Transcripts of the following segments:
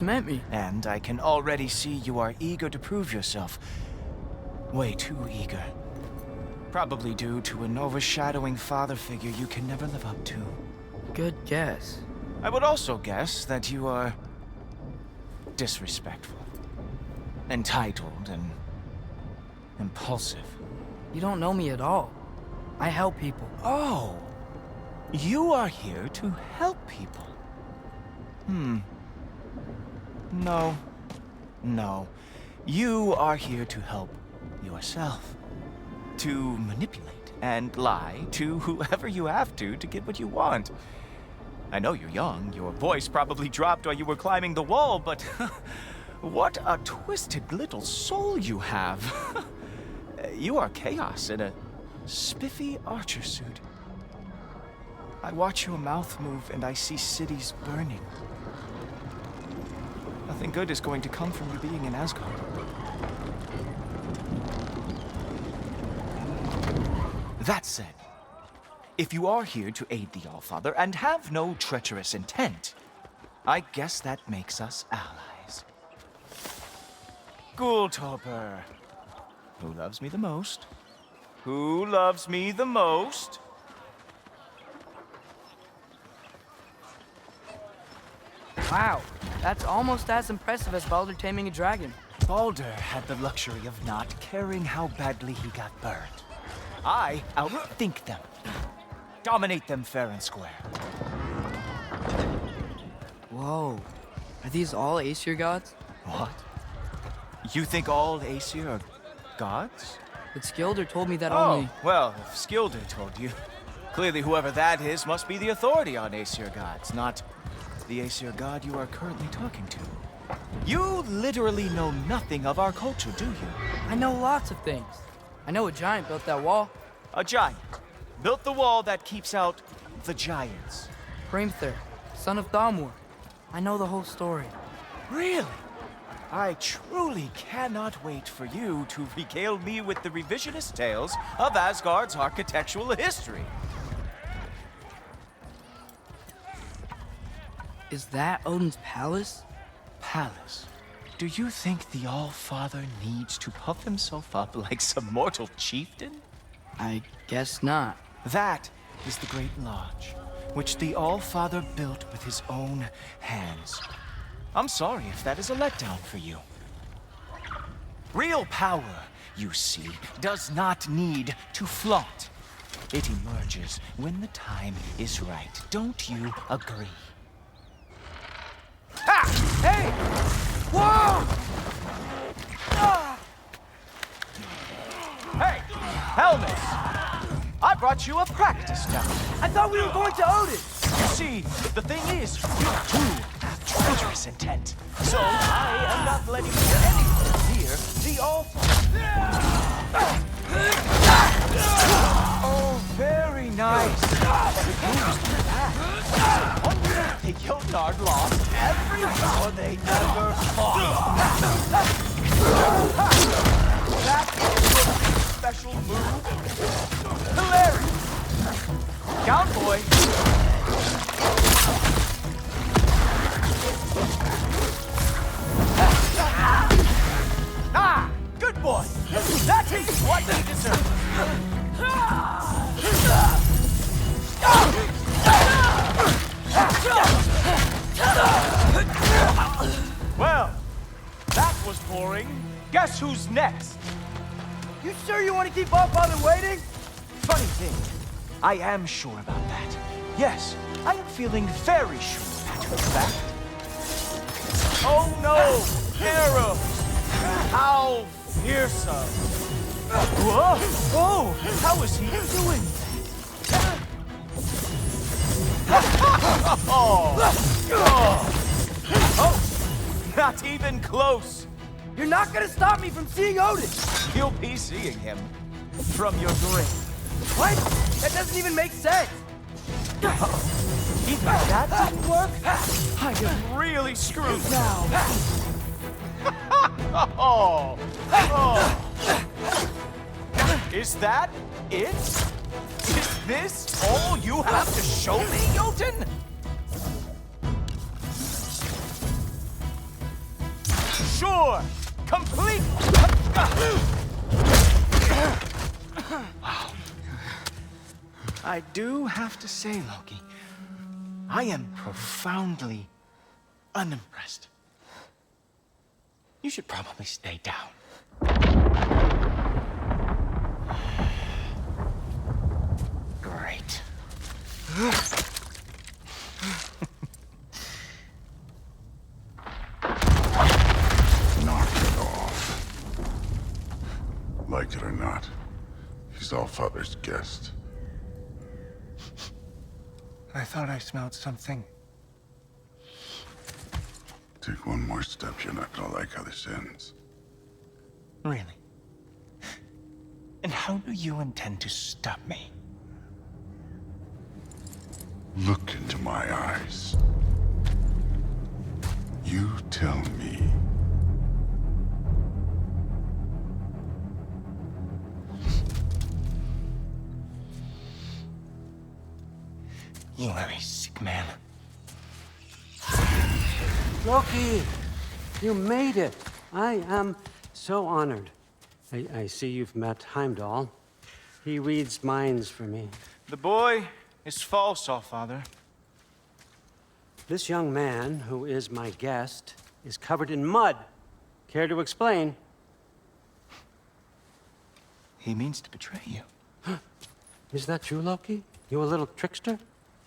Met me. And I can already see you are eager to prove yourself. Way too eager. Probably due to an overshadowing father figure you can never live up to. Good guess. I would also guess that you are disrespectful, entitled, and impulsive. You don't know me at all. I help people. Oh, you are here to help people. No. You are here to help yourself. To manipulate and lie to whoever you have to get what you want. I know you're young, your voice probably dropped while you were climbing the wall, but what a twisted little soul you have. You are chaos in a spiffy archer suit. I watch your mouth move and I see cities burning. Nothing good is going to come from you being in Asgard. That said, if you are here to aid the Allfather and have no treacherous intent, I guess that makes us allies. Ghoultoper. Who loves me the most? Who loves me the most? Wow, that's almost as impressive as Baldur taming a dragon. Baldur had the luxury of not caring how badly he got burned. I outthink them. Dominate them fair and square. Whoa, are these all Aesir gods? What? You think all Aesir are gods? But Skilder told me that Oh, only... well, if Skilder told you, clearly whoever that is must be the authority on Aesir gods, not the Aesir god you are currently talking to. You literally know nothing of our culture, do you? I know lots of things. I know a giant built that wall. A giant built the wall that keeps out the giants. Hrimthur, son of Thamur. I know the whole story. Really? I truly cannot wait for you to regale me with the revisionist tales of Asgard's architectural history. Is that Odin's palace? Palace? Do you think the All-Father needs to puff himself up like some mortal chieftain? I guess not. That is the Great Lodge, which the All-Father built with his own hands. I'm sorry if that is a letdown for you. Real power, you see, does not need to flaunt. It emerges when the time is right. Don't you agree? Ah! Hey! Whoa! Ah! Hey! Helmets! I brought you a practice now. I thought we were going to Odin! You see, the thing is, you do have treacherous intent. So I am not letting anyone near the All-Father. Oh, very nice. The moves to that. Wonder if the Jotnar lost every war they ever fought. That is a special move. Hilarious. Cowboy. Ah! Good boy! That is what they deserve! Well, that was boring. Guess who's next? You sure you want to keep All-Father waiting? Funny thing, I am sure about that. Yes, I am feeling very sure, matter of fact. Oh no! Arrows! How fearsome! Whoa! Oh! How is he doing that? Oh! Not even close! You're not gonna stop me from seeing Odin! You'll be seeing him from your grave. What? That doesn't even make sense! Even that didn't work? I am really screwed now. Oh. Is that it? Is this all you have to show me, Jotun? sure, complete. Wow. I do have to say, Loki, I am profoundly unimpressed. You should probably stay down. Great. Knock it off. Like it or not, he's Allfather's guest. I thought I smelled something. Take one more step, you're not gonna like how this ends. Really? And how do you intend to stop me? Look into my eyes. You tell me. You are a sick man. Loki, you made it. I am so honored. I see you've met Heimdall. He reads minds for me. The boy is false, Allfather. This young man, who is my guest, is covered in mud. Care to explain? He means to betray you. Is that true, Loki? You a little trickster?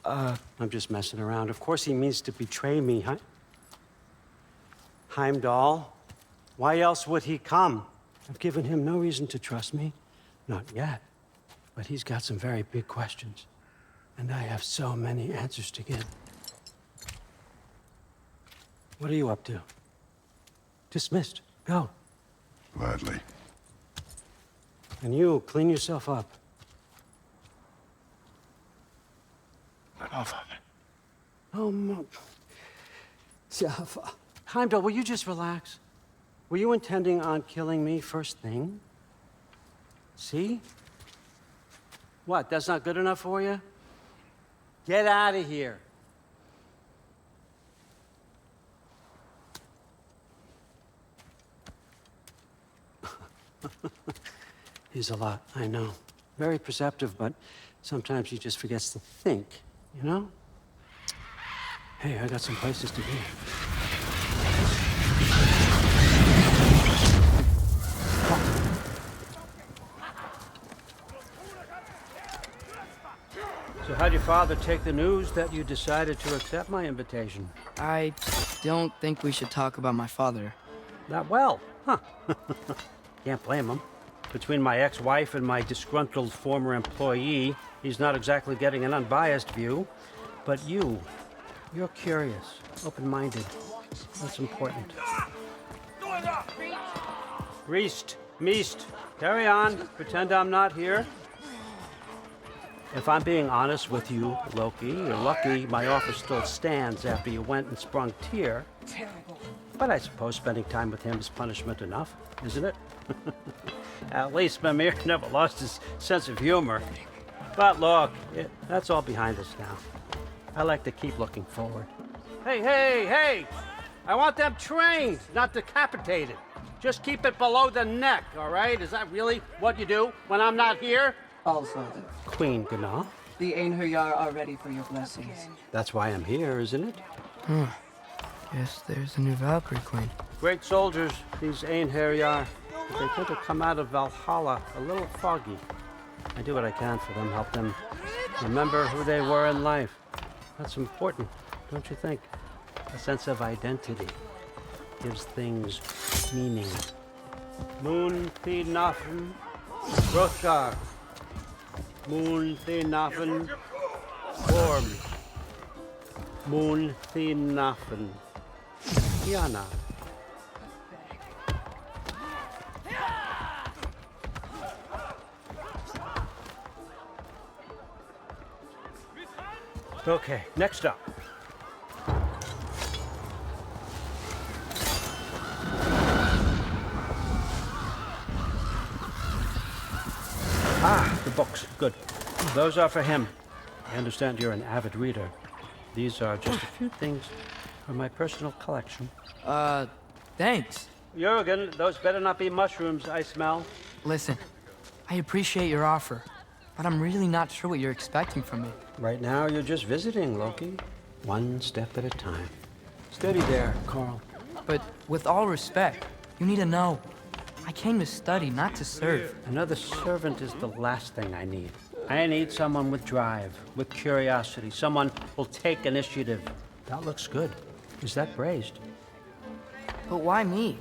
I'm just messing around. Of course he means to betray me, Heimdall, why else would he come? I've given him no reason to trust me. Not yet. But he's got some very big questions. And I have so many answers to give. What are you up to? Dismissed. Go. Gladly. And you, clean yourself up. But Allfather. Oh, Heimdall, will you just relax? Were you intending on killing me first thing? See? What, that's not good enough for you? Get out of here. He's a lot, I know. Very perceptive, but sometimes he just forgets to think, you know? Hey, I got some places to be. So how'd your father take the news that you decided to accept my invitation? I don't think we should talk about my father. Not well, huh? Can't blame him. Between my ex-wife and my disgruntled former employee, he's not exactly getting an unbiased view. But you're curious, open-minded. That's important. Reist, Meest, carry on. Pretend I'm not here. If I'm being honest with you, Loki, you're lucky my offer still stands after you went and sprung Tyr. But I suppose spending time with him is punishment enough, isn't it? At least Mimir never lost his sense of humor. But look, that's all behind us now. I like to keep looking forward. Hey! I want them trained, not decapitated. Just keep it below the neck, all right? Is that really what you do when I'm not here? Allfather, Queen Gná. the Einherjar are ready for your blessings. That's why I'm here, isn't it? Guess there's a new Valkyrie Queen. Great soldiers, these Einherjar. But they tend to come out of Valhalla a little foggy. I do what I can for them, help them remember who they were in life. That's important, don't you think? A sense of identity gives things meaning. Moon thi nafen, Hrothgar. Moon thi nafen, Orm. Moon thi nafen, Kiana. Okay, next up. Ah, the books. Good. Those are for him. I understand you're an avid reader. These are just a few things from my personal collection. Thanks. Jurgen, those better not be mushrooms I smell. Listen, I appreciate your offer, but I'm really not sure what you're expecting from me. Right now, you're just visiting, Loki. One step at a time. Steady there, Carl. But with all respect, you need to know, I came to study, not to serve. Another servant is the last thing I need. I need someone with drive, with curiosity, someone who'll take initiative. That looks good. Is that braised? But why me?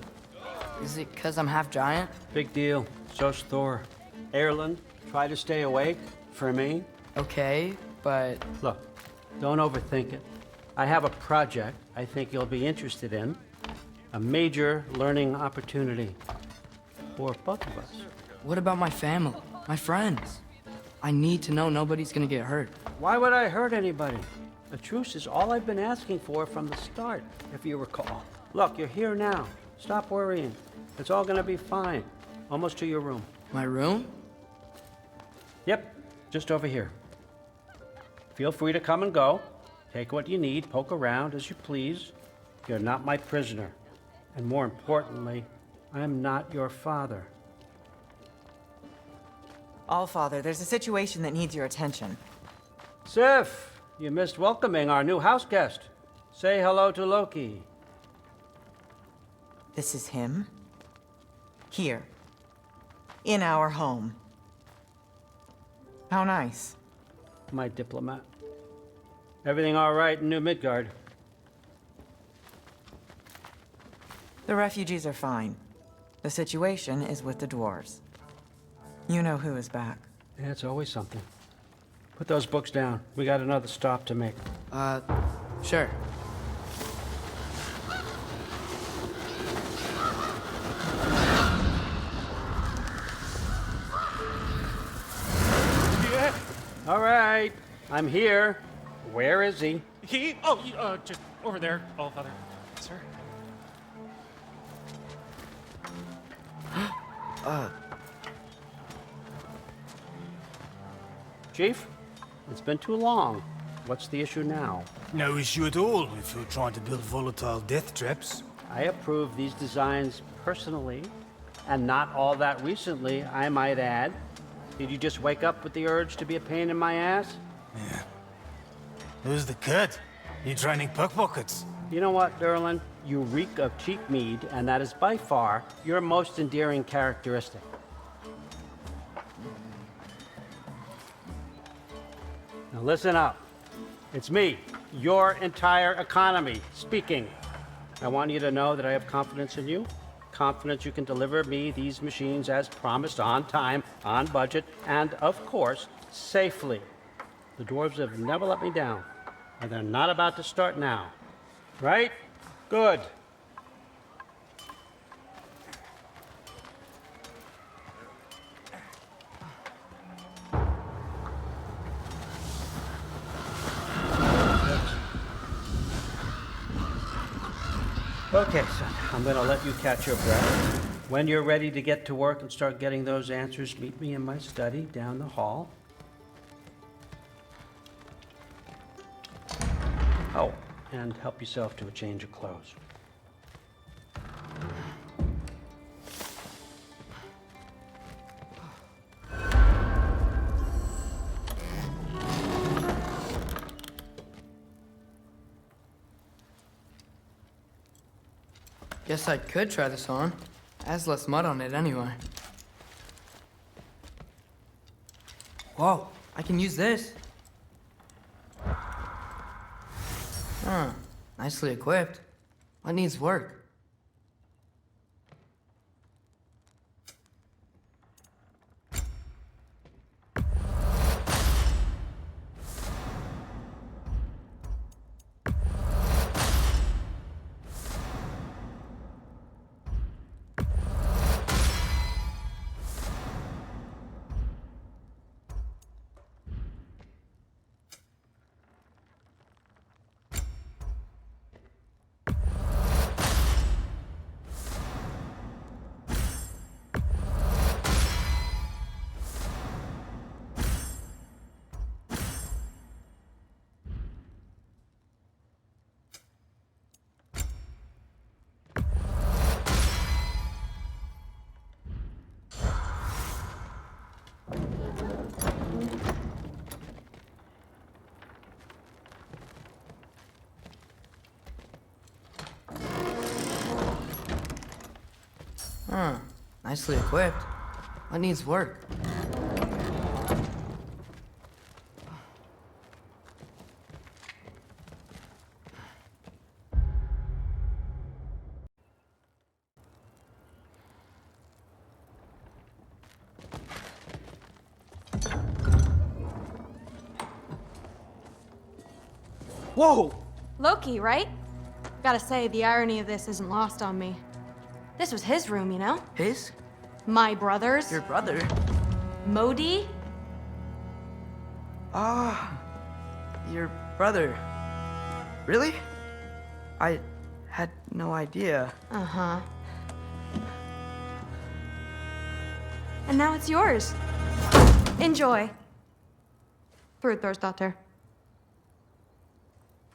Is it because I'm half giant? Big deal. So's Thor. Erland, try to stay awake for me. Okay, but Look, don't overthink it. I have a project I think you'll be interested in. A major learning opportunity for both of us. what about my family, my friends? I need to know nobody's gonna get hurt. Why would I hurt anybody? A truce is all I've been asking for from the start, if you recall. Look, you're here now. Stop worrying. It's all gonna be fine. Almost to your room. My room? Yep, just over here. Feel free to come and go. Take what you need, poke around as you please. You're not my prisoner. And more importantly, I'm not your father. Allfather, there's a situation that needs your attention. Sif, you missed welcoming our new house guest. Say hello to Loki. This is him. Here. In our home. How nice. My diplomat. Everything all right in New Midgard? The refugees are fine. The situation is with the dwarves. You know who is back. Yeah, it's always something. Put those books down. We got another stop to make. Sure. All right, I'm here. Where is he? Just over there, Allfather. Sir? Chief, it's been too long. What's the issue now? No issue at all if you're trying to build volatile death traps. I approve these designs personally, and not all that recently, I might add. Did you just wake up with the urge to be a pain in my ass? Yeah. Who's the cut? You training pickpockets? You know what, Derlin? You reek of cheap mead, and that is by far your most endearing characteristic. Now listen up. It's me, your entire economy, speaking. I want you to know that I have confidence in you. Confidence you can deliver me these machines as promised, on time, on budget, and of course, safely. The dwarves have never let me down, and they're not about to start now. Right? Good. Okay, son, I'm gonna let you catch your breath. When you're ready to get to work and start getting those answers, meet me in my study down the hall. Oh, and help yourself to a change of clothes. Guess I could try this on. Has less mud on it anyway. Whoa, I can use this. Huh, nicely equipped. What needs work? Huh. Nicely equipped. What needs work? Whoa! Loki, right? Gotta say, the irony of this isn't lost on me. This was his room, you know? His? My brother's. Your brother? Modi? Ah, your brother. Really? I had no idea. Uh-huh. And now it's yours. Enjoy. Daughter.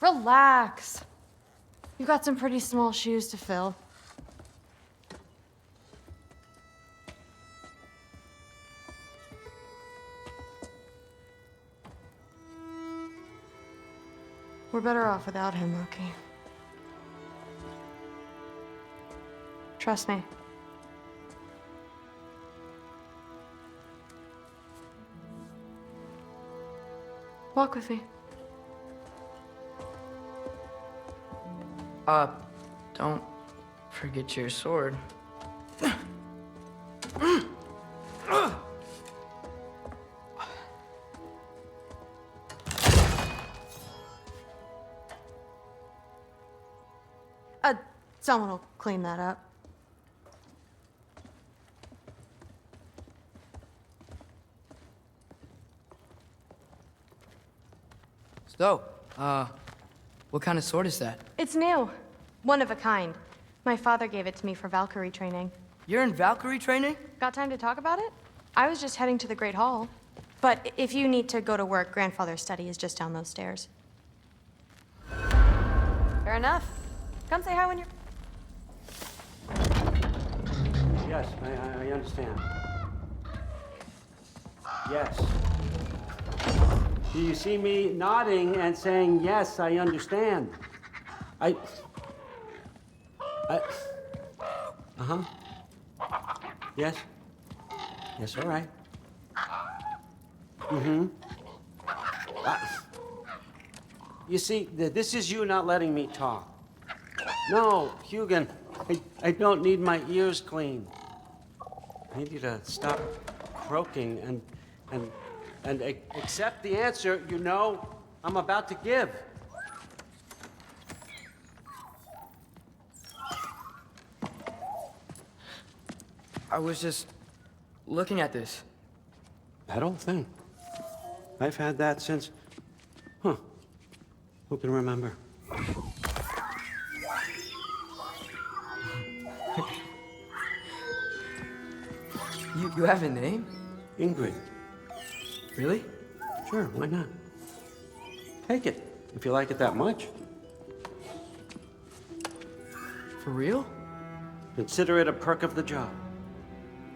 Relax. You've got some pretty small shoes to fill. We're better off without him, Loki. Trust me. Walk with me. Don't forget your sword. Someone will clean that up. So, what kind of sword is that? It's new. One of a kind. My father gave it to me for Valkyrie training. You're in Valkyrie training? Got time to talk about it? I was just heading to the Great Hall. But if you need to go to work, Grandfather's study is just down those stairs. Fair enough. Come say hi when you're... Yes, I understand. Yes. Do you see me nodding and saying, yes, I understand? Uh-huh. Yes. Yes, all right. Mm-hmm. You see, this is you not letting me talk. No, Hugin, I don't need my ears cleaned. I need you to stop croaking and accept the answer you know I'm about to give. I was just looking at this. That old thing. I've had that since... Who can remember? You have a name? Ingrid. Really? Sure, why not? Take it, if you like it that much. For real? Consider it a perk of the job.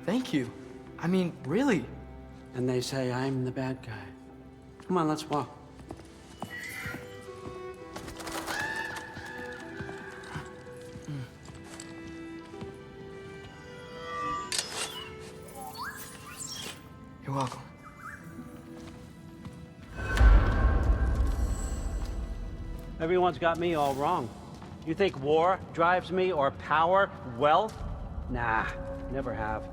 Thank you. I mean, really. And they say I'm the bad guy. Come on, let's walk. You're welcome. Everyone's got me all wrong. You think war drives me, or power, wealth? Nah, never have.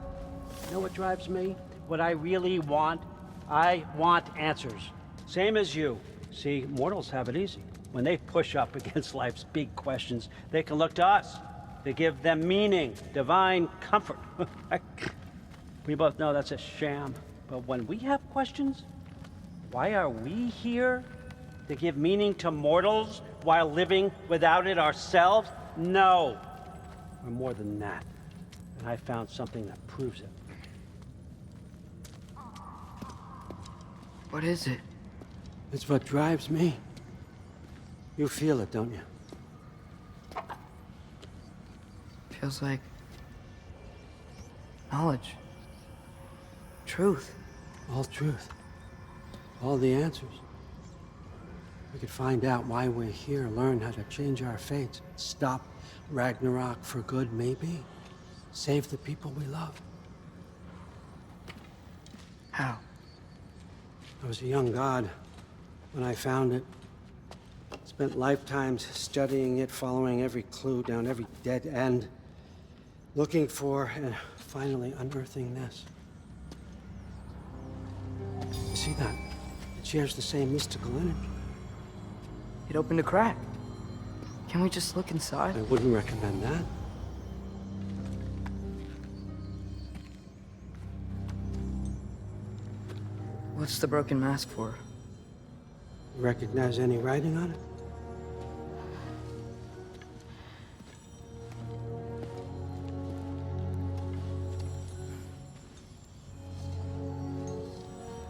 You know what drives me? What I really want? I want answers. Same as you. See, mortals have it easy. When they push up against life's big questions, they can look to us. They give them meaning, divine comfort. We both know that's a sham. But when we have questions, why are we here? To give meaning to mortals while living without it ourselves? No. We're more than that. And I found something that proves it. What is it? It's what drives me. You feel it, don't you? Feels like knowledge. Truth. All truth. All the answers. We could find out why we're here, learn how to change our fates, stop Ragnarok for good, maybe. save the people we love. How? I was a young god when I found it. Spent lifetimes studying it, following every clue down every dead end, looking for and finally unearthing this. You see that? It shares the same mystical energy. It opened a crack. Can we just look inside? I wouldn't recommend that. What's the broken mask for? You recognize any writing on it?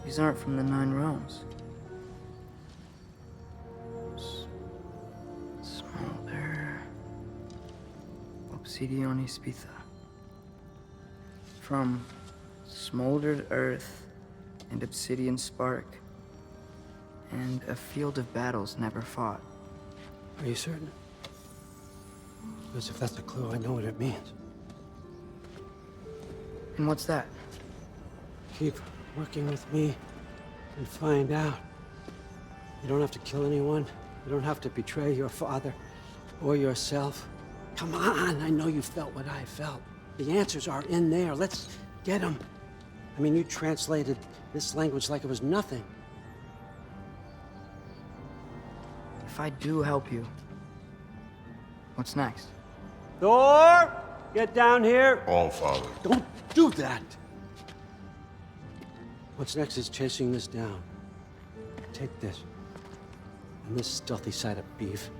These aren't from the Nine Realms. Smolder. Obsidione Spitha. From smoldered earth and obsidian spark, and a field of battles never fought. Are you certain? Because if that's a clue, I know what it means. And what's that? Keep working with me and find out. You don't have to kill anyone. You don't have to betray your father or yourself. Come on, I know you felt what I felt. The answers are in there. Let's get them. I mean, you translated this language like it was nothing. If I do help you, what's next? Thor! Get down here! All Father. Don't do that! What's next is chasing this down. Take this, and this stealthy side of beef,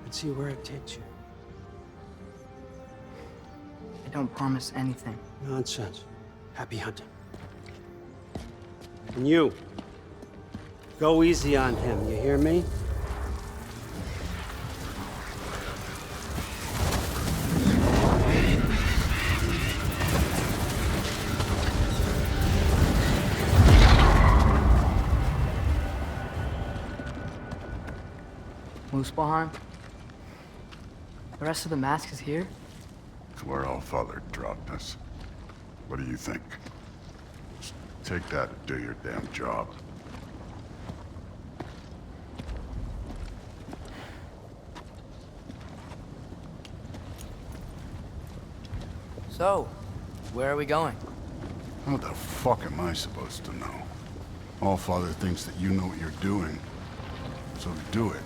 and see where it takes you. I don't promise anything. Nonsense. Happy hunting. And you, go easy on him, you hear me? Muspelheim? The rest of the mask is here? It's where All Father dropped us. What do you think? Just take that and do your damn job. So, where are we going? What the fuck am I supposed to know? All Father thinks that you know what you're doing, so do it.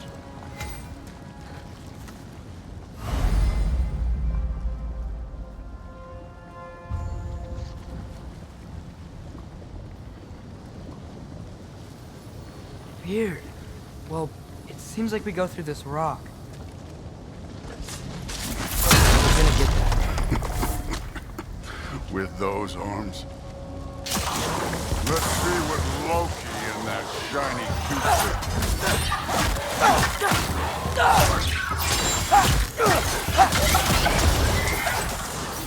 Weird. Well, it seems like we go through this rock. We're gonna get that. With those arms? Let's see what Loki and that shiny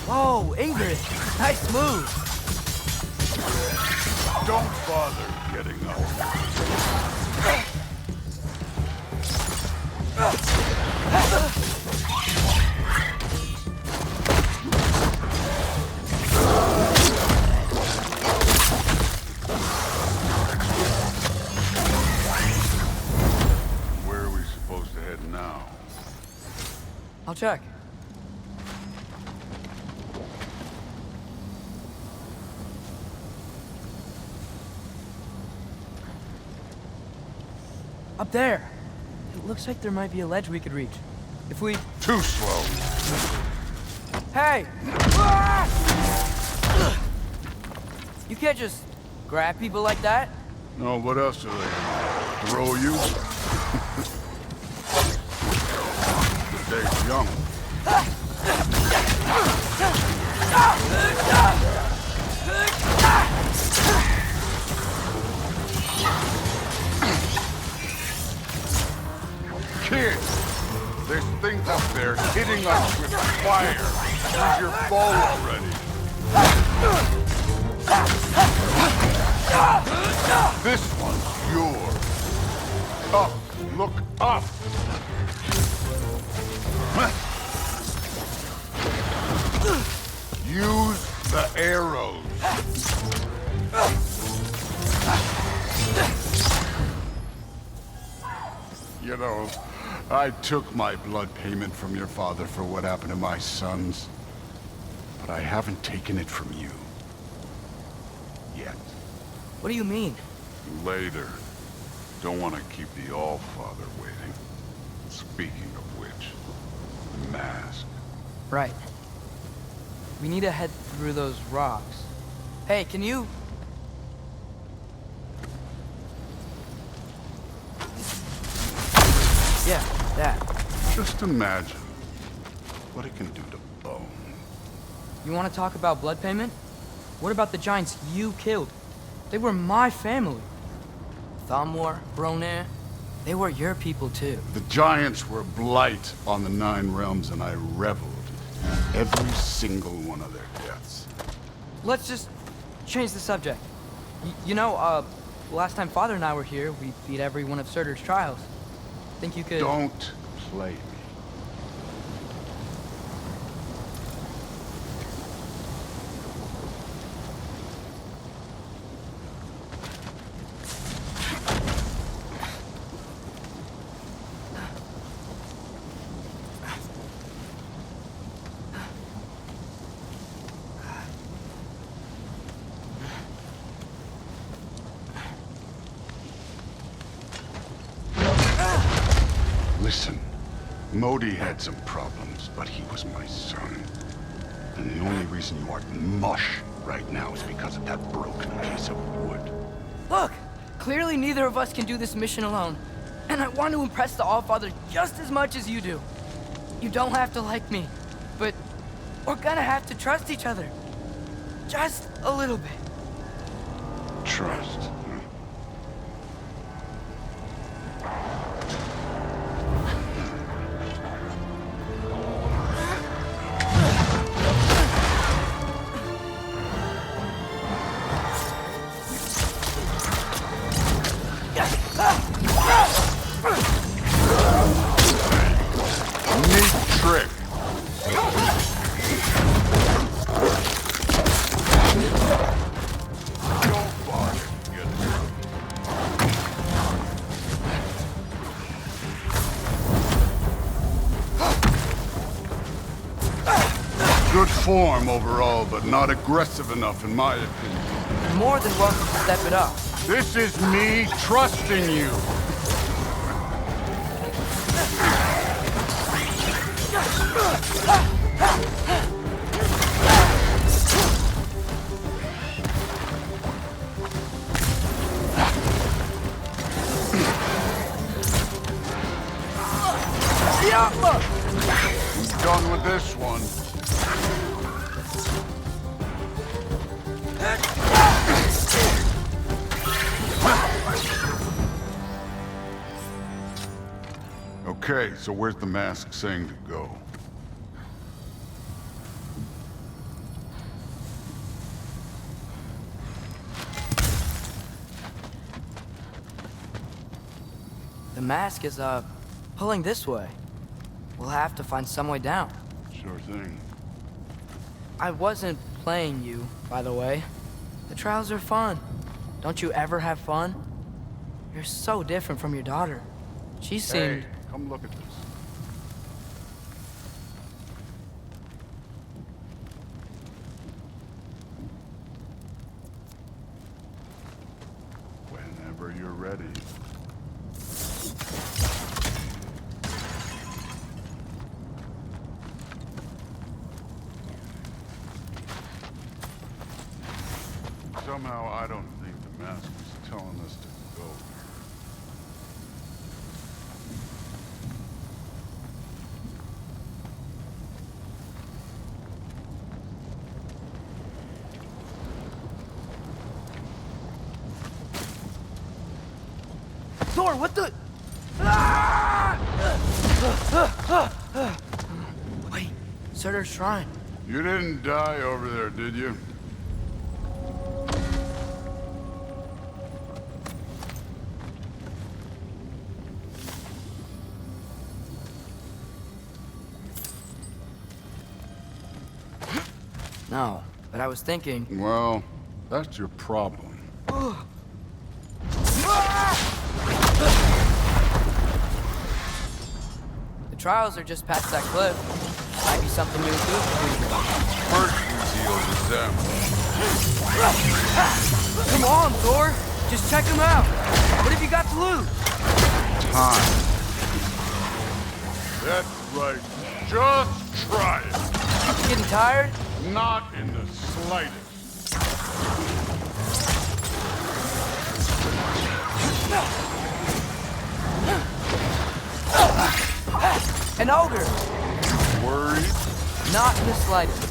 Whoa, Ingrid! Nice move! Don't bother getting up. Where are we supposed to head now? I'll check. Up there! It looks like there might be a ledge we could reach. If we... Too slow. Hey! You can't just grab people like that. No, what else are they? Throw you? The day's young. Kid, there's things up there hitting us with fire. Use your bow already. This one's yours. Up, look up. Use the arrows. You know, I took my blood payment from your father for what happened to my sons. But I haven't taken it from you. Yet. What do you mean? Later. Don't want to keep the All-Father waiting. Speaking of which, the mask. Right. We need to head through those rocks. Hey, can you... Yeah, that. Just imagine what it can do to bone. You want to talk about blood payment? What about the giants you killed? They were my family. Thamor, Bronir, they were your people too. The giants were blight on the 9 realms, and I reveled in every single one of their deaths. Let's just change the subject. You know, last time Father and I were here, we beat every one of Surtur's trials. Think you could... Don't play me. Listen, Modi had some problems, but he was my son. And the only reason you aren't mush right now is because of that broken piece of wood. Look! Clearly neither of us can do this mission alone. And I want to impress the Allfather just as much as you do. You don't have to like me, but we're gonna have to trust each other. Just a little bit. Trust. Good form overall, but not aggressive enough in my opinion. You're more than welcome to step it up. This is me trusting you. Done with this one. Okay, so where's the mask saying to go? The mask is, pulling this way. We'll have to find some way down. Sure thing. I wasn't playing you, by the way. The trials are fun. Don't you ever have fun? You're so different from your daughter. She seemed... Hey, come look at this. Whenever you're ready. Somehow, I don't think the mask was telling us to go. Thor, what the... Wait, Surtur's shrine. You didn't die over there, did you? No, but I was thinking... Well, that's your problem. The trials are just past that cliff. Might be something you would do. First we deal with them. Come on, Thor! Just check them out! What have you got to lose? Time. That's right. Just try it. Getting tired? Not in the slightest. An ogre! Worried? Not in the slightest.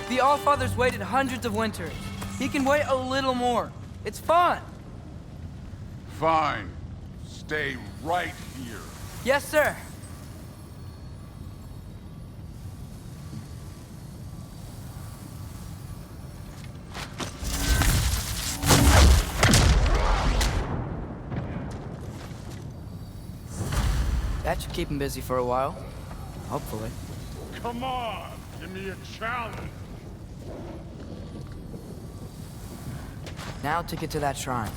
The Allfather's waited hundreds of winters. He can wait a little more. It's fun. Fine. Stay right here. Yes, sir. That should keep him busy for a while. Hopefully. Come on, give me a challenge. Now to get to that shrine.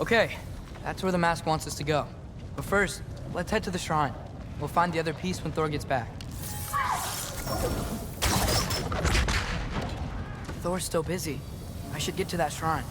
Okay, that's where the mask wants us to go. But first, let's head to the shrine. We'll find the other piece when Thor gets back. Thor's still busy. I should get to that shrine.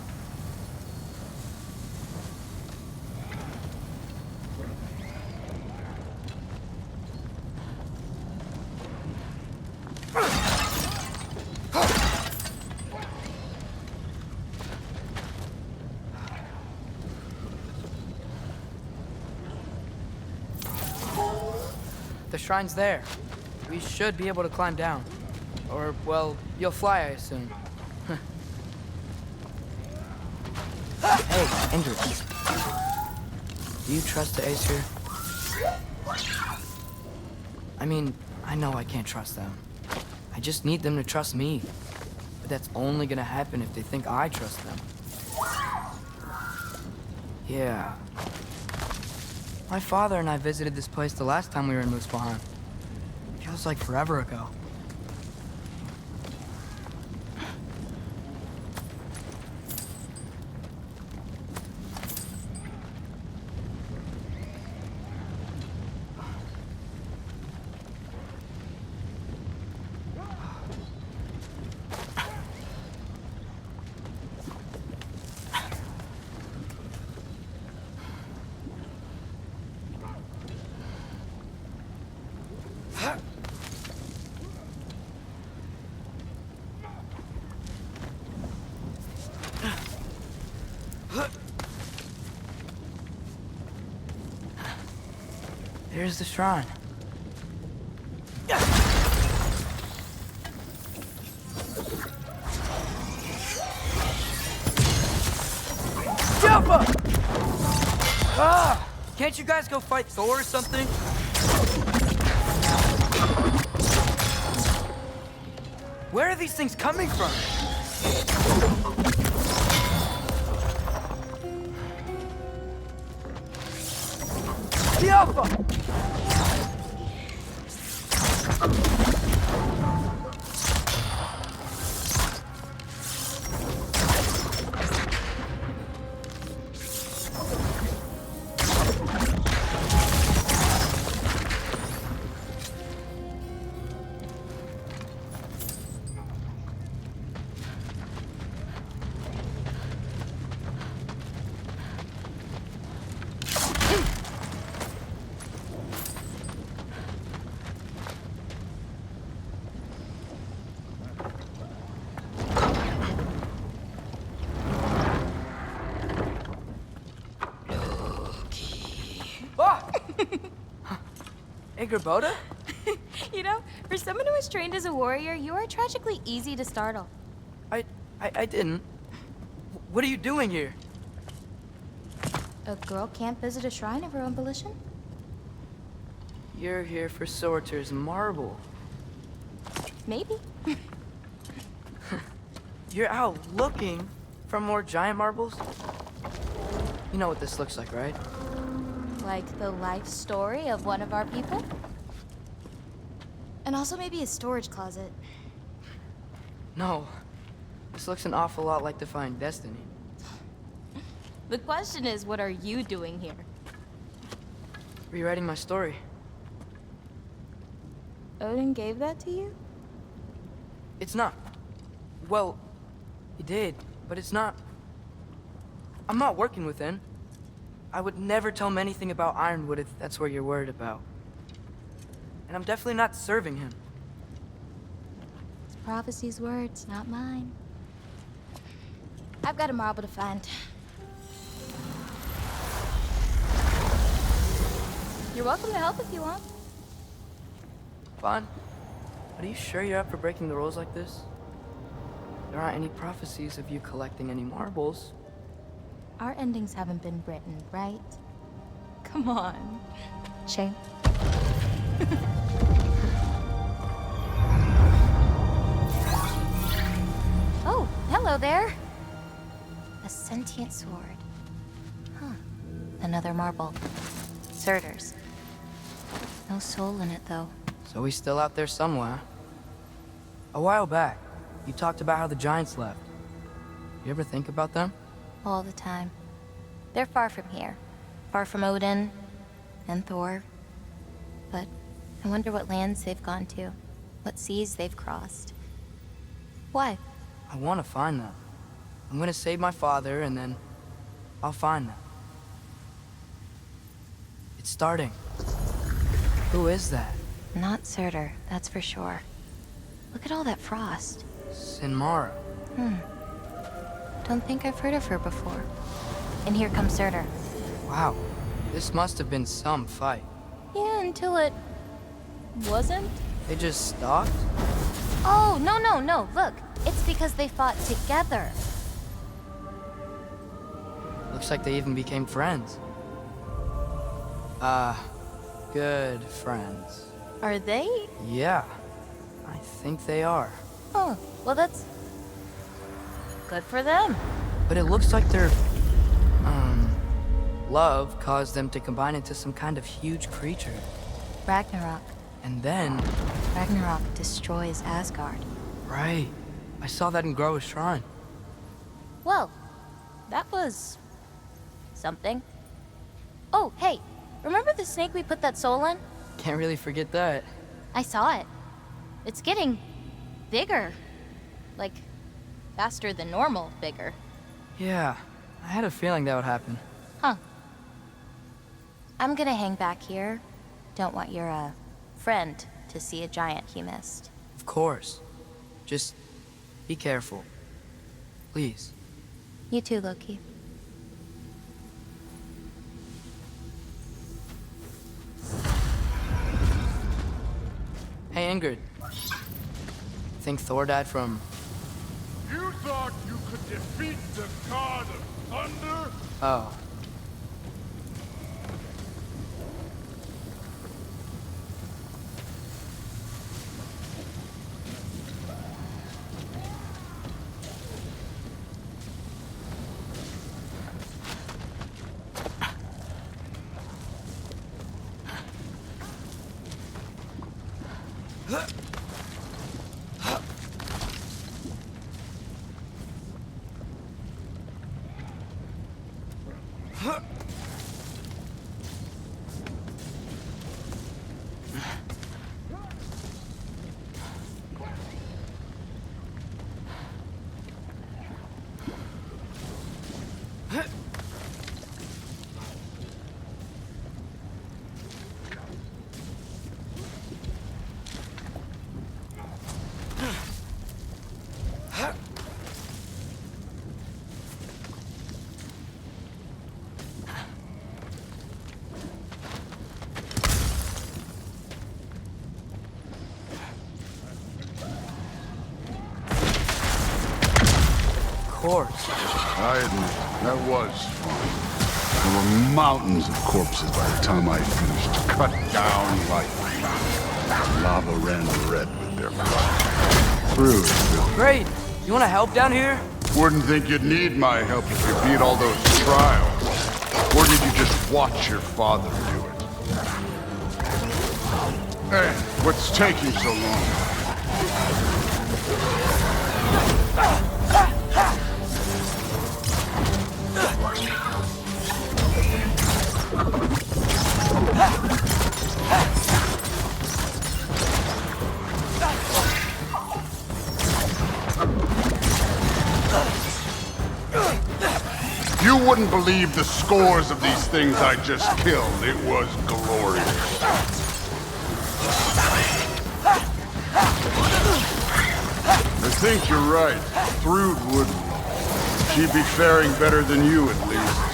The shrine's there. We should be able to climb down. Or, well, you'll fly, I assume. Hey, Ingrid. Do you trust the Aesir? I mean, I know I can't trust them. I just need them to trust me. But that's only gonna happen if they think I trust them. Yeah. My father and I visited this place the last time we were in Muspelheim. Feels like forever ago. Here's the shrine. Jump up! Ah! Can't you guys go fight Thor or something? Where are these things coming from? The Alpha! Boda? You know, for someone who was trained as a warrior, you are tragically easy to startle. I didn't. What are you doing here? A girl can't visit a shrine of her own volition? You're here for Sorter's marble. Maybe. You're out looking for more giant marbles? You know what this looks like, right? Like the life story of one of our people? And also maybe a storage closet. No. This looks an awful lot like Defying Destiny. The question is, what are you doing here? Rewriting my story. Odin gave that to you? It's not. Well, he did, but it's not. I'm not working with him. I would never tell him anything about Ironwood if that's what you're worried about. And I'm definitely not serving him. It's prophecy's words, not mine. I've got a marble to find. You're welcome to help if you want. Fine. But are you sure you're up for breaking the rules like this? There aren't any prophecies of you collecting any marbles. Our endings haven't been written, right? Come on. Shame. Oh, hello there. A sentient sword. Huh. Another marble. Surtur's. No soul in it, though. So he's still out there somewhere. A while back, you talked about how the giants left. You ever think about them? All the time. They're far from here. Far from Odin and Thor. But I wonder what lands they've gone to. What seas they've crossed. Why? I want to find them. I'm gonna save my father, and then I'll find them. It's starting. Who is that? Not Surtur, that's for sure. Look at all that frost. Sinmara. Don't think I've heard of her before. And here comes Surtur. Wow. This must have been some fight. Yeah, until it... wasn't? They just stopped? Oh, no. Look, it's because they fought together. Looks like they even became friends. Good friends. Are they? Yeah, I think they are. Oh, well that's... good for them. But it looks like their, love caused them to combine into some kind of huge creature. Ragnarok. And then... Ragnarok destroys Asgard. Right. I saw that in Groa's shrine. Well, that was... something. Oh, hey, remember the snake we put that soul in? Can't really forget that. I saw it. It's getting... bigger. Like, faster than normal bigger. Yeah, I had a feeling that would happen. Huh. I'm gonna hang back here. Don't want your, friend to see a giant he missed. Of course. Just be careful. Please. You too, Loki. Hey, Ingrid. Think Thor died from... You thought you could defeat the god of thunder? Oh. Corpse. I admit, that was fun. There were mountains of corpses by the time I finished. Cut down like lava ran red with their blood. Through. Great. You want to help down here? Wouldn't think you'd need my help if you beat all those trials. Or did you just watch your father do it? Hey, what's taking so long? You wouldn't believe the scores of these things I just killed. It was glorious. I think you're right. Thrud wouldn't. She'd be faring better than you, at least.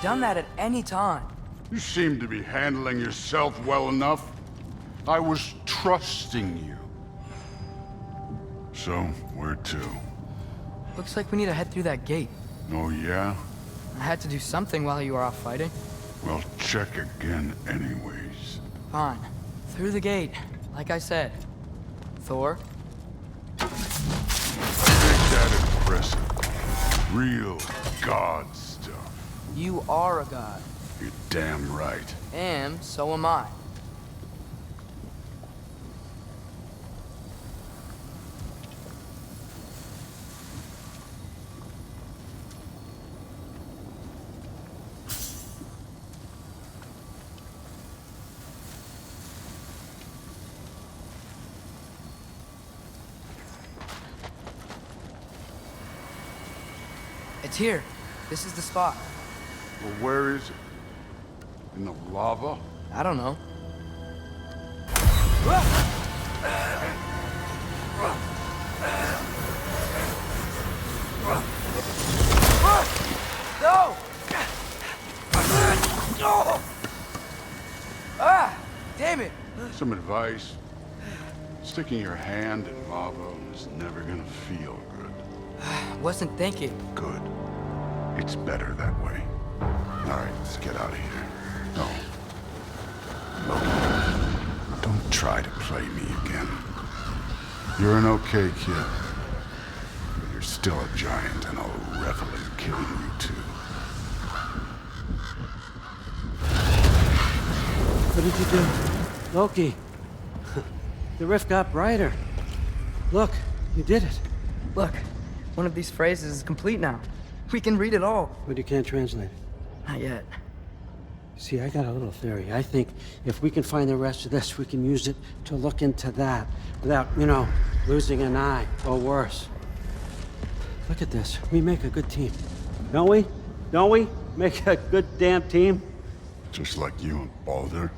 Done that at any time. You seem to be handling yourself well enough. I was trusting you. So, where to? Looks like we need to head through that gate. Oh, yeah? I had to do something while you were off fighting. Well, check again anyways. Fine. Through the gate, like I said. Thor? Ain't that impressive? Real god stuff. You are a god. You're damn right. And so am I. It's here. This is the spot. Well, where is it? In the lava? I don't know. No! Ah! Damn it! Some advice. Sticking your hand in lava is never gonna feel good. Wasn't thinking. Good. It's better that way. All right, let's get out of here. No. Loki, don't try to play me again. You're an okay kid. But you're still a giant, and I'll revel in killing you too. What did you do? Loki. The rift got brighter. Look, you did it. Look, one of these phrases is complete now. We can read it all. But you can't translate it. Not yet. See, I got a little theory. I think if we can find the rest of this, we can use it to look into that without, losing an eye or worse. Look at this. We make a good team. Don't we? Don't we? Make a good damn team? Just like you and Baldur.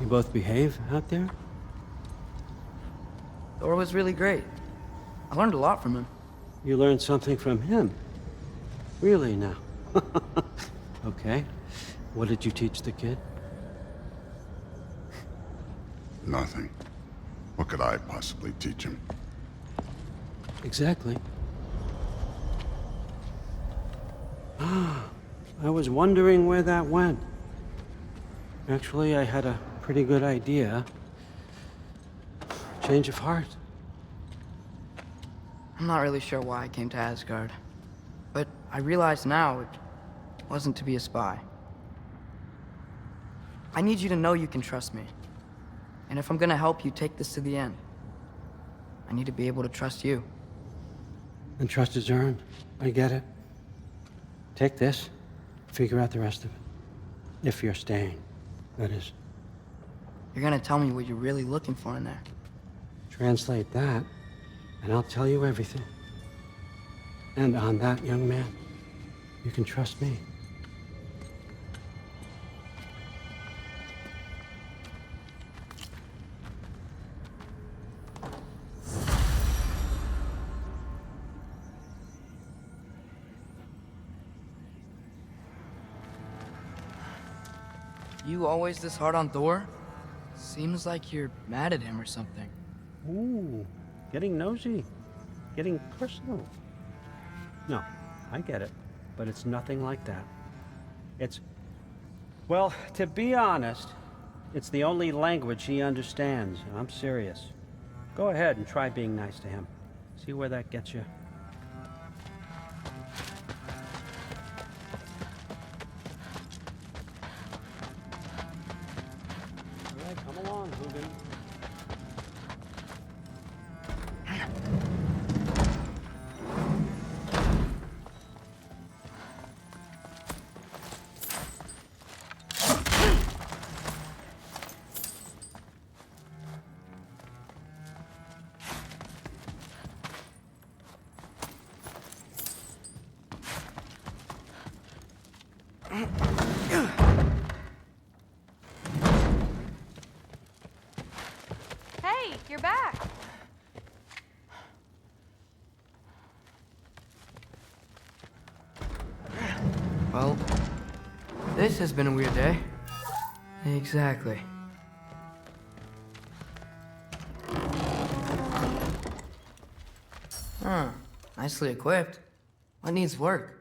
You both behave out there? Thor was really great. I learned a lot from him. You learned something from him? Really now? Okay. What did you teach the kid? Nothing. What could I possibly teach him? Exactly. I was wondering where that went. Actually, I had a pretty good idea. Change of heart. I'm not really sure why I came to Asgard. But I realize now it wasn't to be a spy. I need you to know you can trust me. And if I'm gonna help you take this to the end, I need to be able to trust you. And trust is earned. I get it. Take this, figure out the rest of it. If you're staying, that is. You're gonna tell me what you're really looking for in there. Translate that, and I'll tell you everything. And on that, young man, you can trust me. You always this hard on Thor? Seems like you're mad at him or something. Ooh, getting nosy. Getting personal. No, I get it. But it's nothing like that. Well, to be honest, it's the only language he understands. And I'm serious. Go ahead and try being nice to him. See where that gets you. All right, come along, Hugin. Hey, you're back. Well, this has been a weird day. Exactly. Huh. Nicely equipped. What needs work?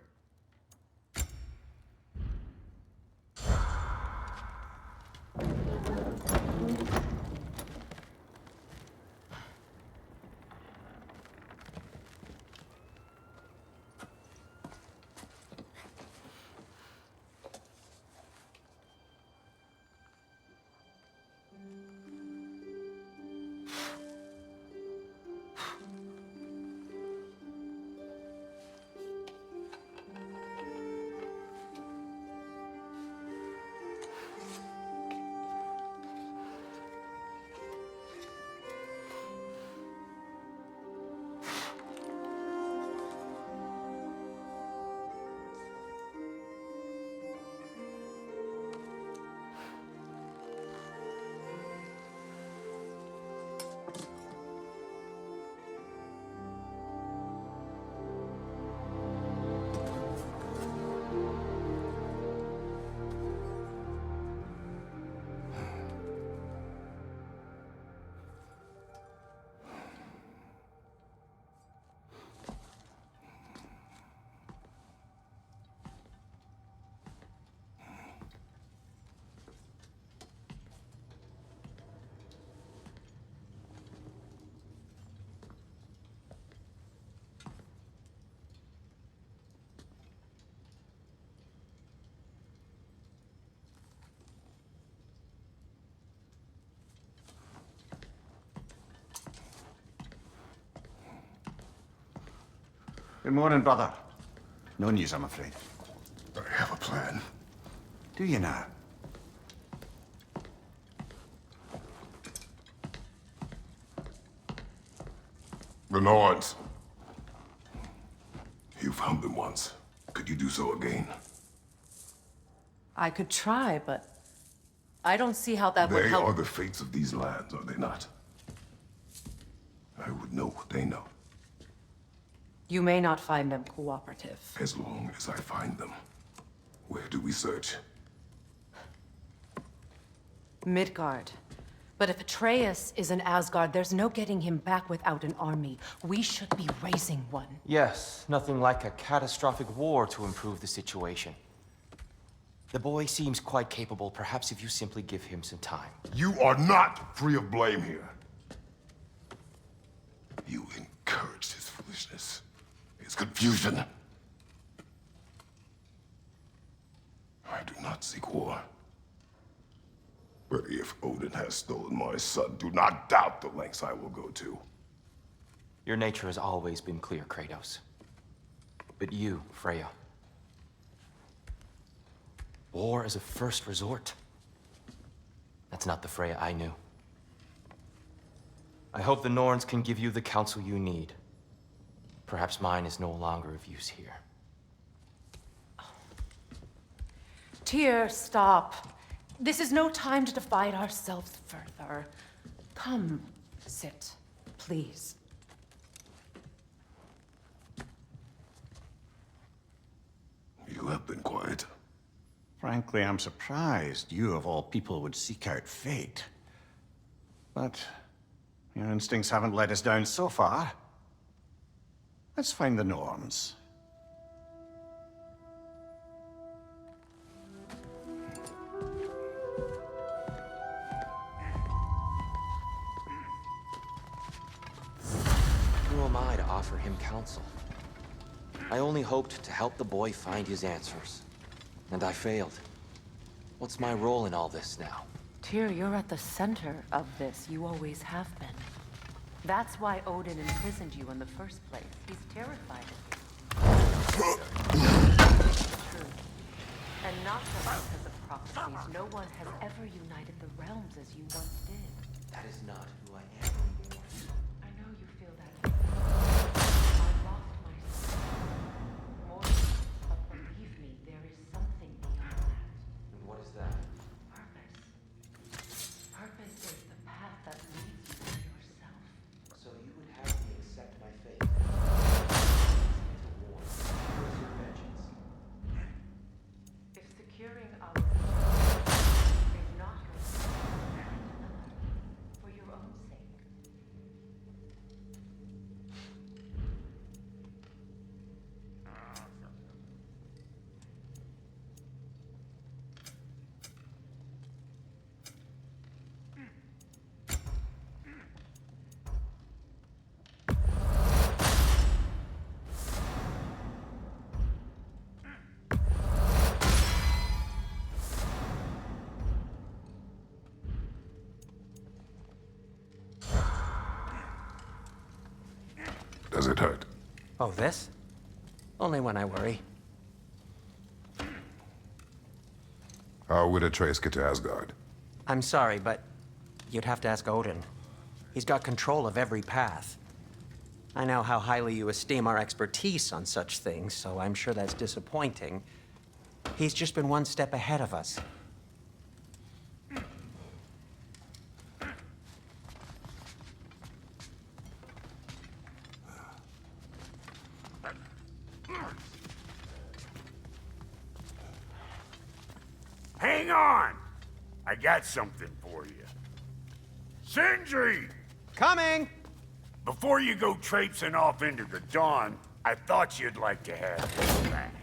Good morning, brother. No news, I'm afraid. I have a plan. Do you now? The Norns. You found them once. Could you do so again? I could try, but I don't see how that would help. They are the fates of these lands, are they not? I would know what they know. You may not find them cooperative. As long as I find them. Where do we search? Midgard. But if Atreus is in Asgard, there's no getting him back without an army. We should be raising one. Yes, nothing like a catastrophic war to improve the situation. The boy seems quite capable. Perhaps if you simply give him some time. You are not free of blame here. You encouraged his foolishness, his confusion. I do not seek war. But if Odin has stolen my son, do not doubt the lengths I will go to. Your nature has always been clear, Kratos. But you, Freya. War is a first resort. That's not the Freya I knew. I hope the Norns can give you the counsel you need. Perhaps mine is no longer of use here. Tyr, stop. This is no time to divide ourselves further. Come, sit, please. You have been quiet. Frankly, I'm surprised you, of all people, would seek out fate. But your instincts haven't let us down so far. Let's find the Norns. Who am I to offer him counsel? I only hoped to help the boy find his answers. And I failed. What's my role in all this now? Tyr, you're at the center of this. You always have been. That's why Odin imprisoned you in the first place. He's terrified of you. True. And not just because of prophecies. No one has ever united the realms as you once did. That is not who I am anymore. I know you feel that. I lost myself. More, but believe me, there is something beyond that. And what is that? Purpose. Purpose is the path that leads you to yourself. So you would have me accept my fate? Into war. Where's your vengeance? If securing our is not your find another for your own sake. Does it hurt? Oh, this? Only when I worry. How would Atreus get to Asgard? I'm sorry, but you'd have to ask Odin. He's got control of every path. I know how highly you esteem our expertise on such things, so I'm sure that's disappointing. He's just been one step ahead of us. Hang on! I got something for you. Sindri! Coming! Before you go traipsing off into the dawn, I thought you'd like to have this back.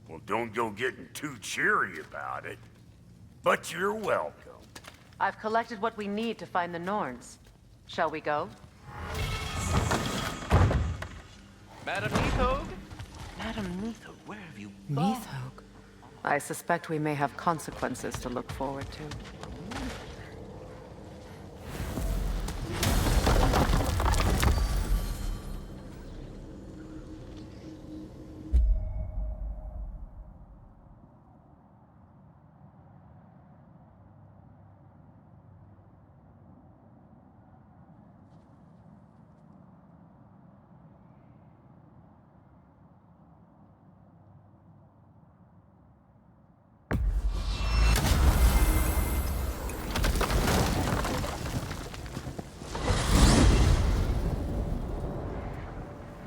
Well, don't go getting too cheery about it. But you're welcome. I've collected what we need to find the Norns. Shall we go? Madam Neathog? Madam Neathog, where have you been? Neathog? I suspect we may have consequences to look forward to.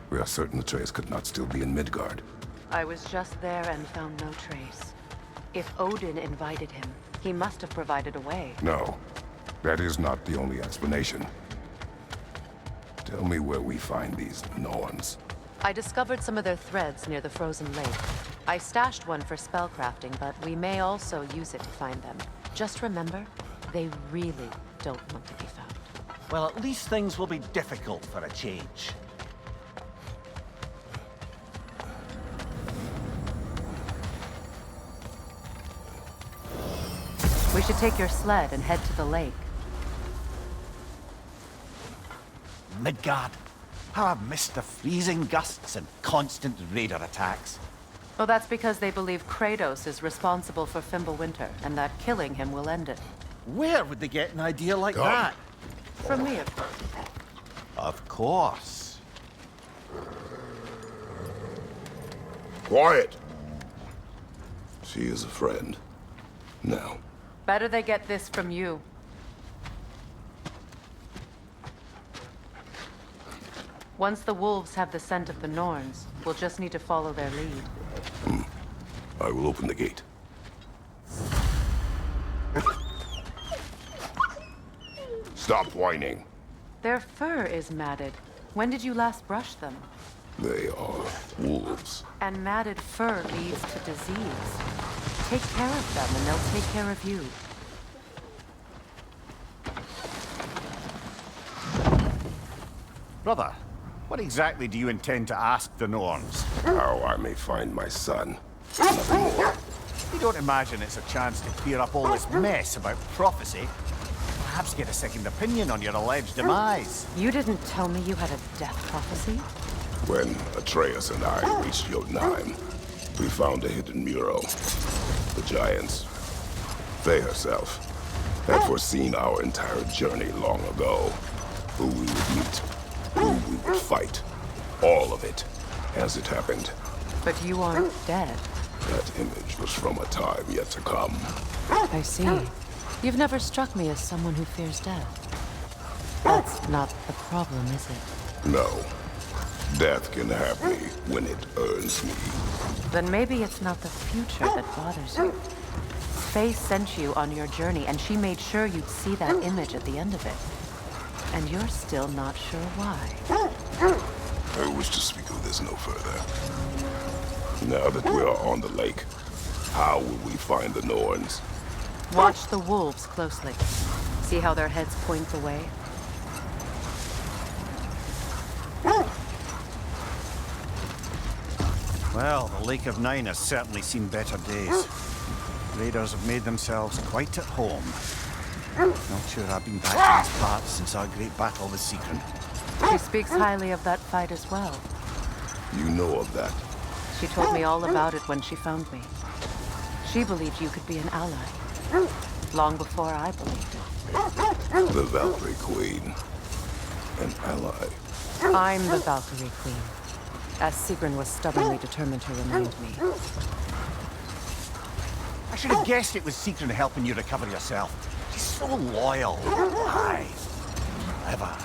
We are certain Atreus could not still be in Midgard. I was just there and found no trace. If Odin invited him, he must have provided a way. No, that is not the only explanation. Tell me where we find these Norns. I discovered some of their threads near the frozen lake. I stashed one for spellcrafting, but we may also use it to find them. Just remember, they really don't want to be found. Well, at least things will be difficult for a change. We should take your sled and head to the lake. Midgard. How I've missed the freezing gusts and constant raider attacks. Well, that's because they believe Kratos is responsible for Fimbulwinter, and that killing him will end it. Where would they get an idea like that? From me, of course. Of course. Quiet! She is a friend. Now. Better they get this from you. Once the wolves have the scent of the Norns, we'll just need to follow their lead. I will open the gate. Stop whining. Their fur is matted. When did you last brush them? They are wolves. And matted fur leads to disease. Take care of them, and they'll take care of you. Brother, what exactly do you intend to ask the Norns? How I may find my son. Nothing more. You don't imagine it's a chance to clear up all this mess about prophecy? Perhaps get a second opinion on your alleged demise. You didn't tell me you had a death prophecy? When Atreus and I reached Jotunheim, we found a hidden mural. The giants, they herself, had foreseen our entire journey long ago. Who we would meet, who we would fight. All of it, as it happened. But you aren't dead. That image was from a time yet to come. I see. You've never struck me as someone who fears death. That's not the problem, is it? No. Death can have me when it earns me. Then maybe it's not the future that bothers you. Faye sent you on your journey, and she made sure you'd see that image at the end of it. And you're still not sure why. I wish to speak of this no further. Now that we are on the lake, how will we find the Norns? Watch the wolves closely. See how their heads point the way? Well, the Lake of Nine has certainly seen better days. Raiders have made themselves quite at home. Not sure I've been back in these parts since our great battle with Sigrun. She speaks highly of that fight as well. You know of that? She told me all about it when she found me. She believed you could be an ally. Long before I believed it. The Valkyrie Queen. An ally. I'm the Valkyrie Queen, as Sigrun was stubbornly determined to remind me. I should have guessed it was Sigrun helping you recover yourself. She's so loyal. Aye. Clever.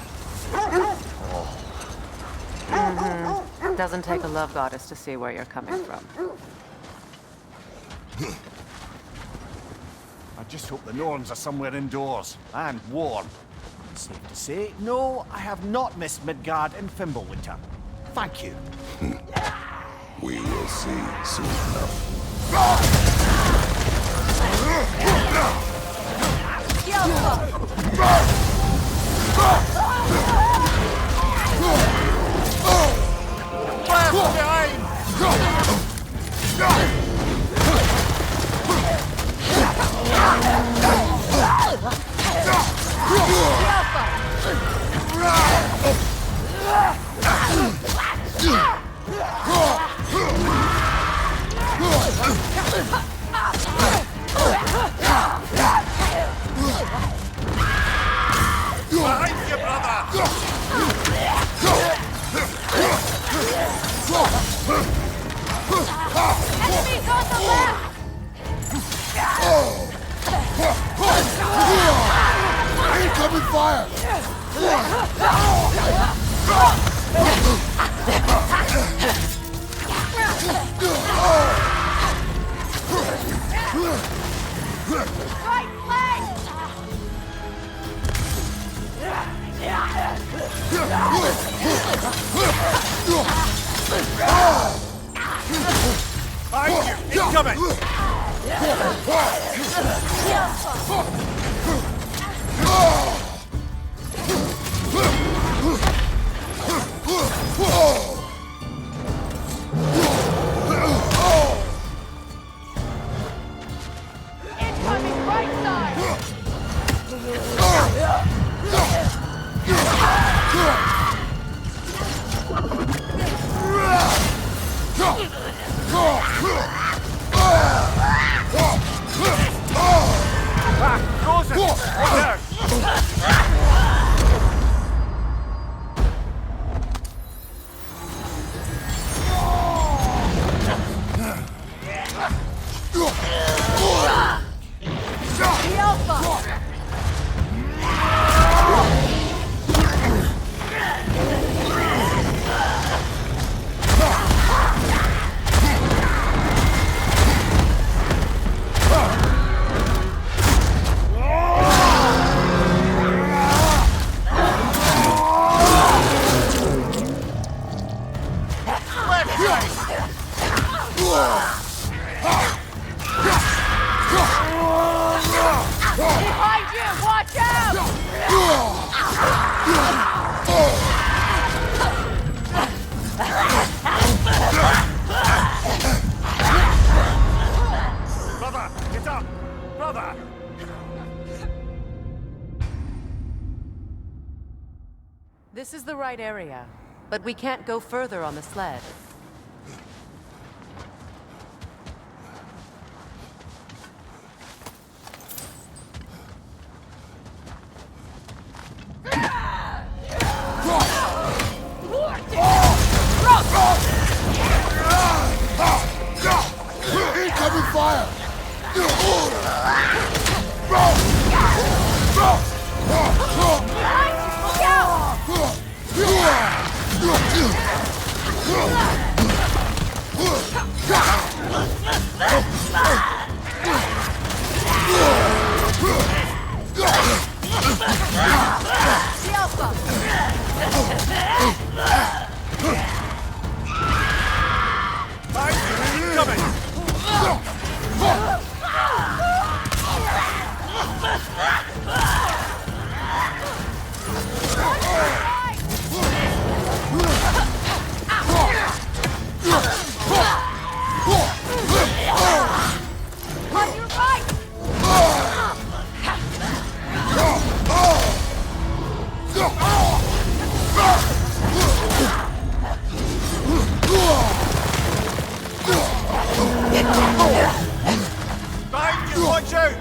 Oh. Mm-hmm. Doesn't take a love goddess to see where you're coming from. I just hope the Norns are somewhere indoors and warm. Safe to say, no, I have not missed Midgard and Fimbulwinter. Thank you. We will see soon enough. Behind you, brother! Enemies on the left! Incoming fire! Incoming! Incoming right side! Frozen! Right The Alpha! Behind you! Watch out! Brother, get up! Brother! This is the right area, but we can't go further on the sled. Incoming fire! Behind you, watch out!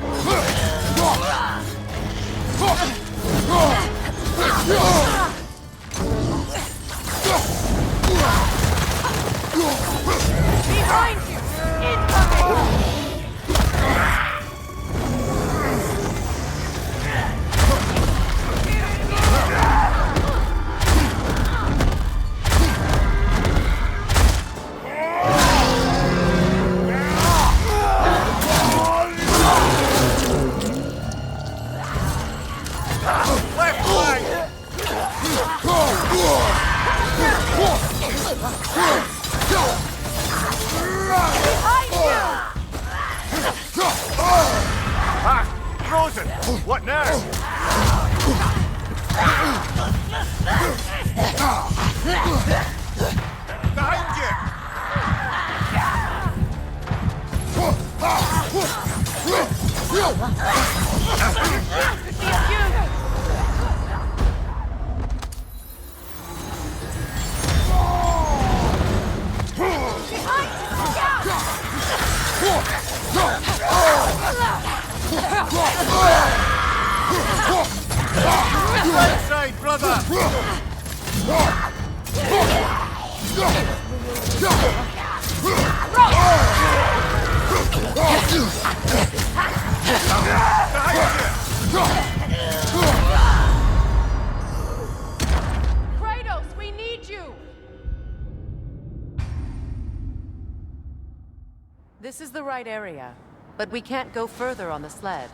Behind you! Incoming! Left flank! Ah! Frozen! What now? Behind you! Right side, brother! Kratos, we need you! This is the right area, but we can't go further on the sled.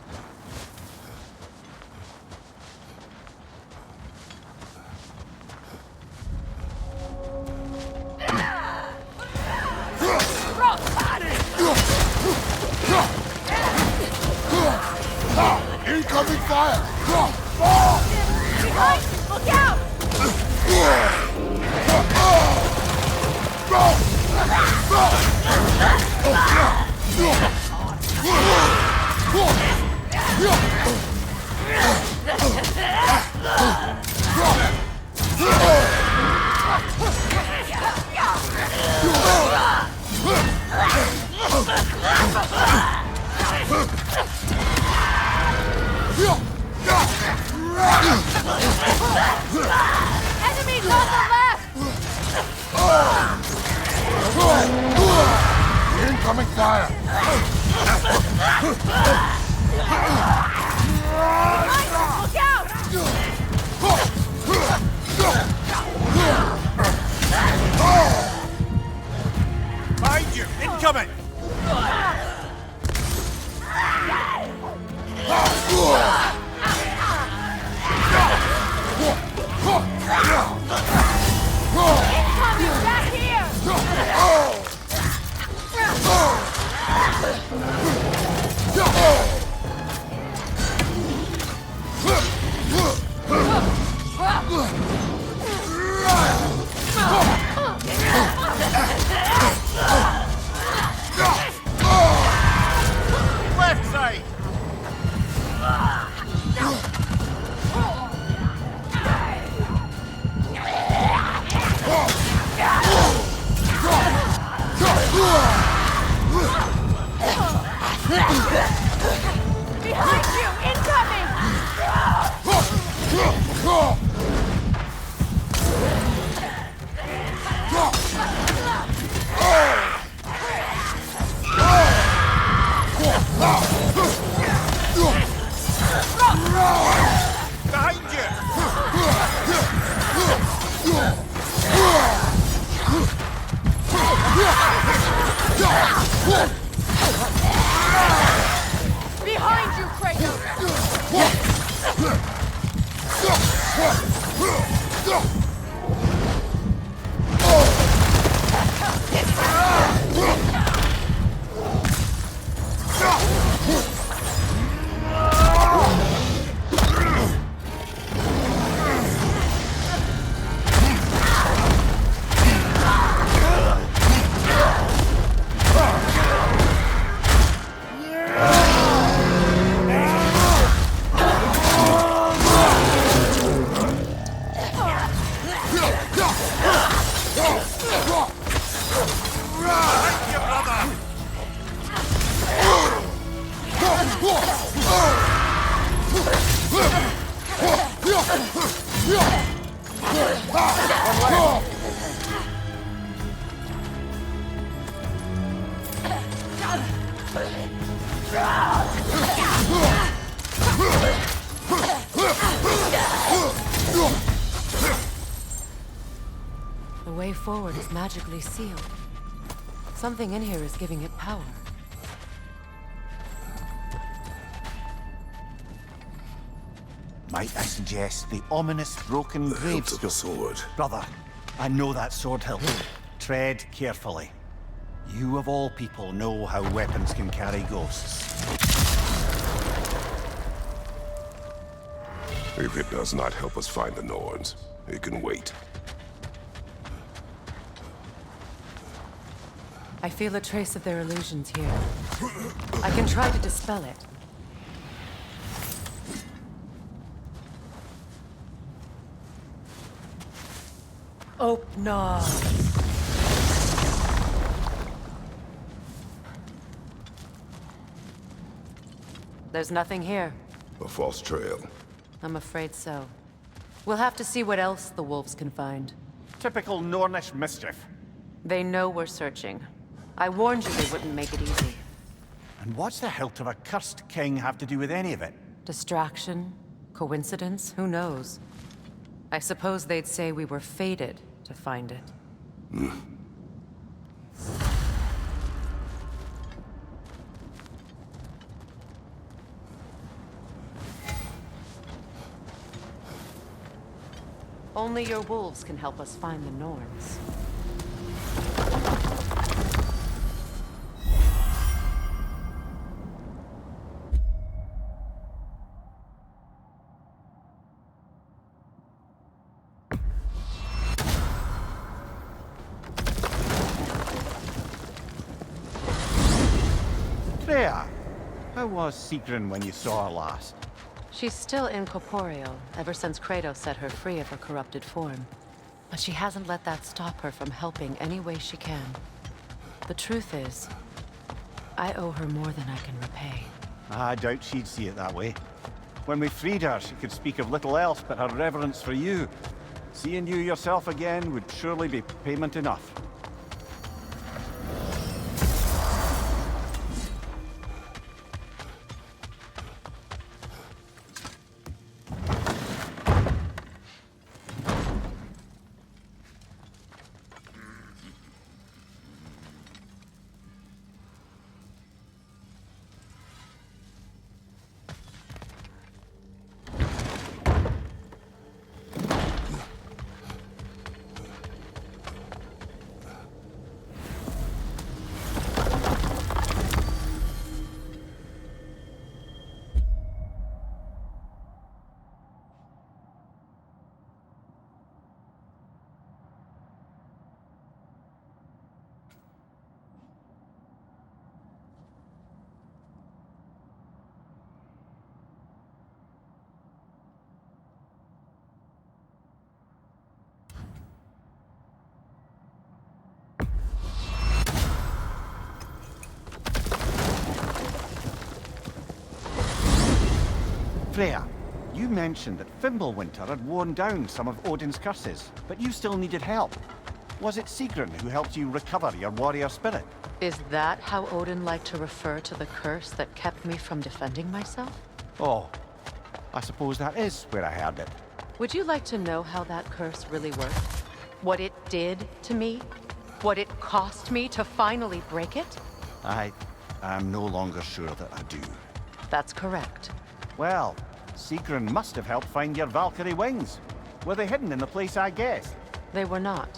Behind you! Look out! Enemies on the left! Incoming fire! Look out! Behind you! Incoming! Incoming back here! Left side! Behind you! Incoming! Behind you! Behind you, Kratos! The way forward is magically sealed. Something in here is giving it power. Might I suggest the ominous broken gravestone? Sword. Brother, I know that sword hilt. Tread carefully. You of all people know how weapons can carry ghosts. If it does not help us find the Norns, it can wait. I feel a trace of their illusions here. I can try to dispel it. Open up. There's nothing here. A false trail. I'm afraid so. We'll have to see what else the wolves can find. Typical Nornish mischief. They know we're searching. I warned you they wouldn't make it easy. And what's the hilt of a cursed king have to do with any of it? Distraction? Coincidence? Who knows? I suppose they'd say we were fated to find it. Only your wolves can help us find the Norns. How was Sigrun when you saw her last? She's still incorporeal, ever since Kratos set her free of her corrupted form. But she hasn't let that stop her from helping any way she can. The truth is, I owe her more than I can repay. I doubt she'd see it that way. When we freed her, she could speak of little else but her reverence for you. Seeing you yourself again would surely be payment enough. Freya, you mentioned that Fimbulwinter had worn down some of Odin's curses, but you still needed help. Was it Sigrun who helped you recover your warrior spirit? Is that how Odin liked to refer to the curse that kept me from defending myself? Oh, I suppose that is where I heard it. Would you like to know how that curse really worked? What it did to me? What it cost me to finally break it? I'm no longer sure that I do. That's correct. Well, Sigrun must have helped find your Valkyrie wings. Were they hidden in the place I guessed? They were not.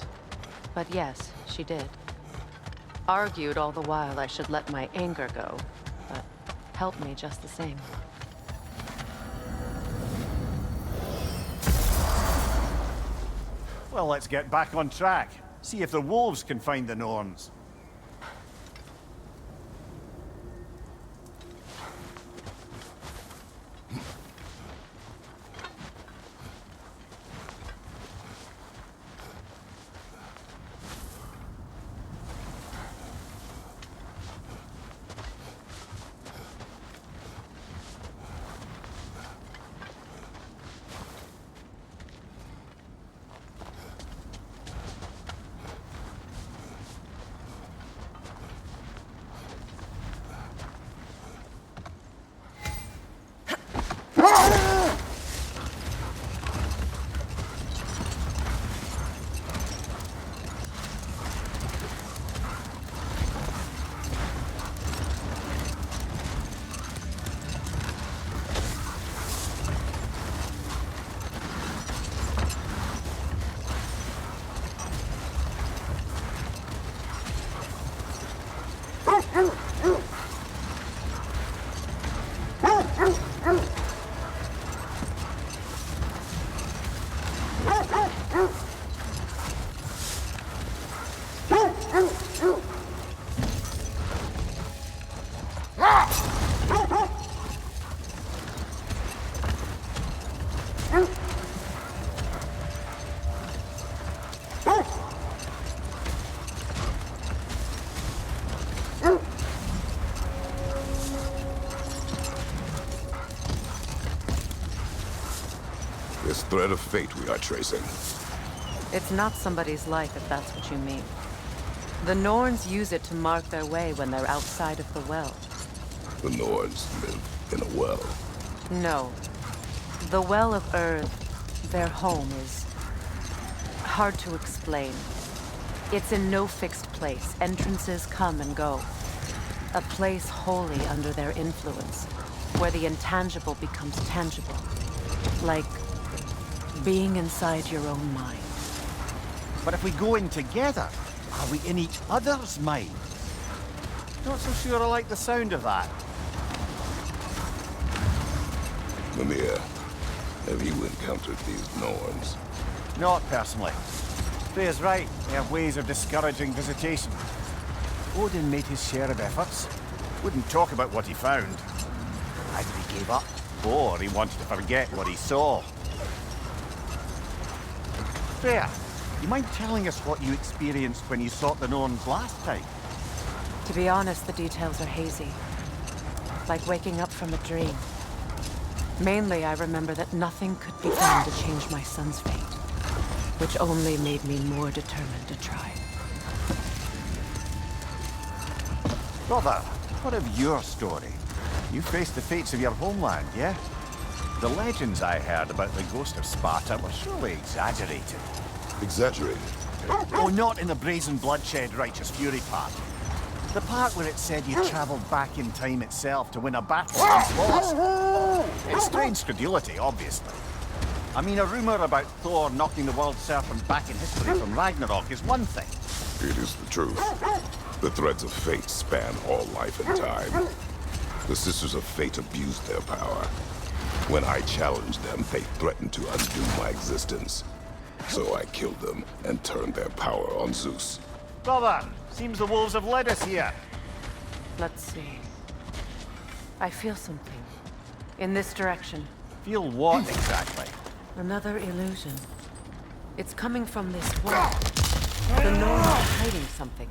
But yes, she did. Argued all the while I should let my anger go, but helped me just the same. Well, let's get back on track. See if the wolves can find the Norns. This thread of fate we are tracing. It's not somebody's life, if that's what you mean. The Norns use it to mark their way when they're outside of the well. The Norns live in a well. No. The Well of Earth, their home, is hard to explain. It's in no fixed place. Entrances come and go. A place wholly under their influence, where the intangible becomes tangible. Like being inside your own mind. But if we go in together, are we in each other's mind? Not so sure I like the sound of that. Mimir, have you encountered these Norns? Not personally. Freya's right, they have ways of discouraging visitation. Odin made his share of efforts. Wouldn't talk about what he found. Either he gave up, or he wanted to forget what he saw. Freya, you mind telling us what you experienced when you sought the Norns last time? To be honest, the details are hazy. Like waking up from a dream. Mainly, I remember that nothing could be done to change my son's fate, which only made me more determined to try. Brother, what of your story? You faced the fates of your homeland, yeah? The legends I heard about the ghost of Sparta were surely exaggerated. Exaggerated? Oh, not in the brazen bloodshed righteous fury part. The part where it said you travelled back in time itself to win a battle against lost. It's strange credulity, obviously. I mean, a rumour about Thor knocking the world serpent back in history from Ragnarok is one thing. It is the truth. The threads of fate span all life and time. The Sisters of Fate abused their power. When I challenged them, they threatened to undo my existence. So I killed them and turned their power on Zeus. Brother, seems the wolves have led us here. Let's see. I feel something. In this direction. Feel what exactly? Another illusion. It's coming from this wall. The Norse are hiding something.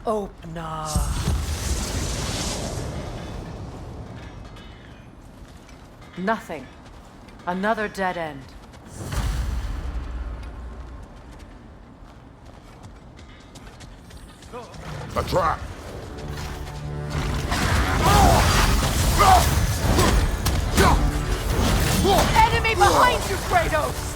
Open up. Nothing. Another dead end. A trap! Enemy behind you, Kratos!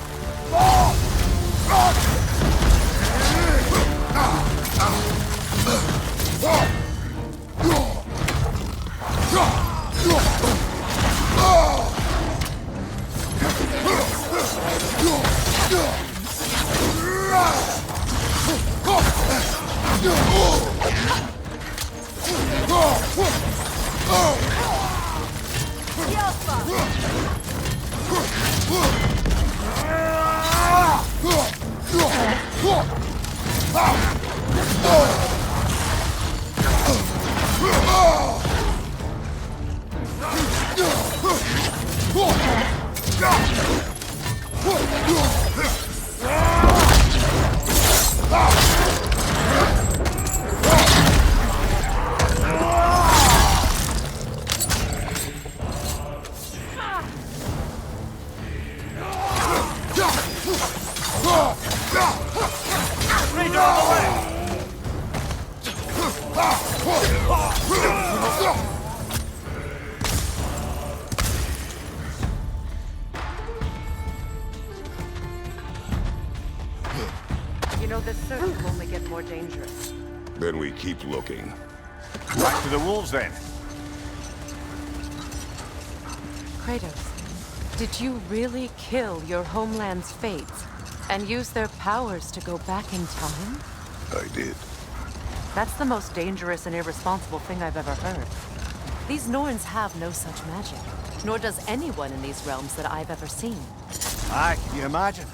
You know, this search will only get more dangerous. Then we keep looking. Back to the wolves, then. Kratos, did you really kill your homeland's fates and use their powers to go back in time? I did. That's the most dangerous and irresponsible thing I've ever heard. These Norns have no such magic, nor does anyone in these realms that I've ever seen. Aye, can you imagine?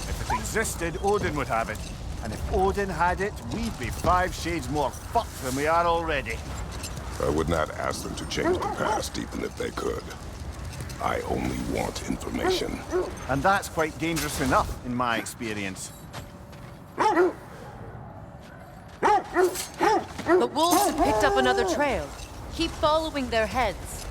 If it existed, Odin would have it. And if Odin had it, we'd be 5 shades more fucked than we are already. I would not ask them to change the past, even if they could. I only want information. And that's quite dangerous enough, in my experience. The wolves have picked up another trail. Keep following their heads.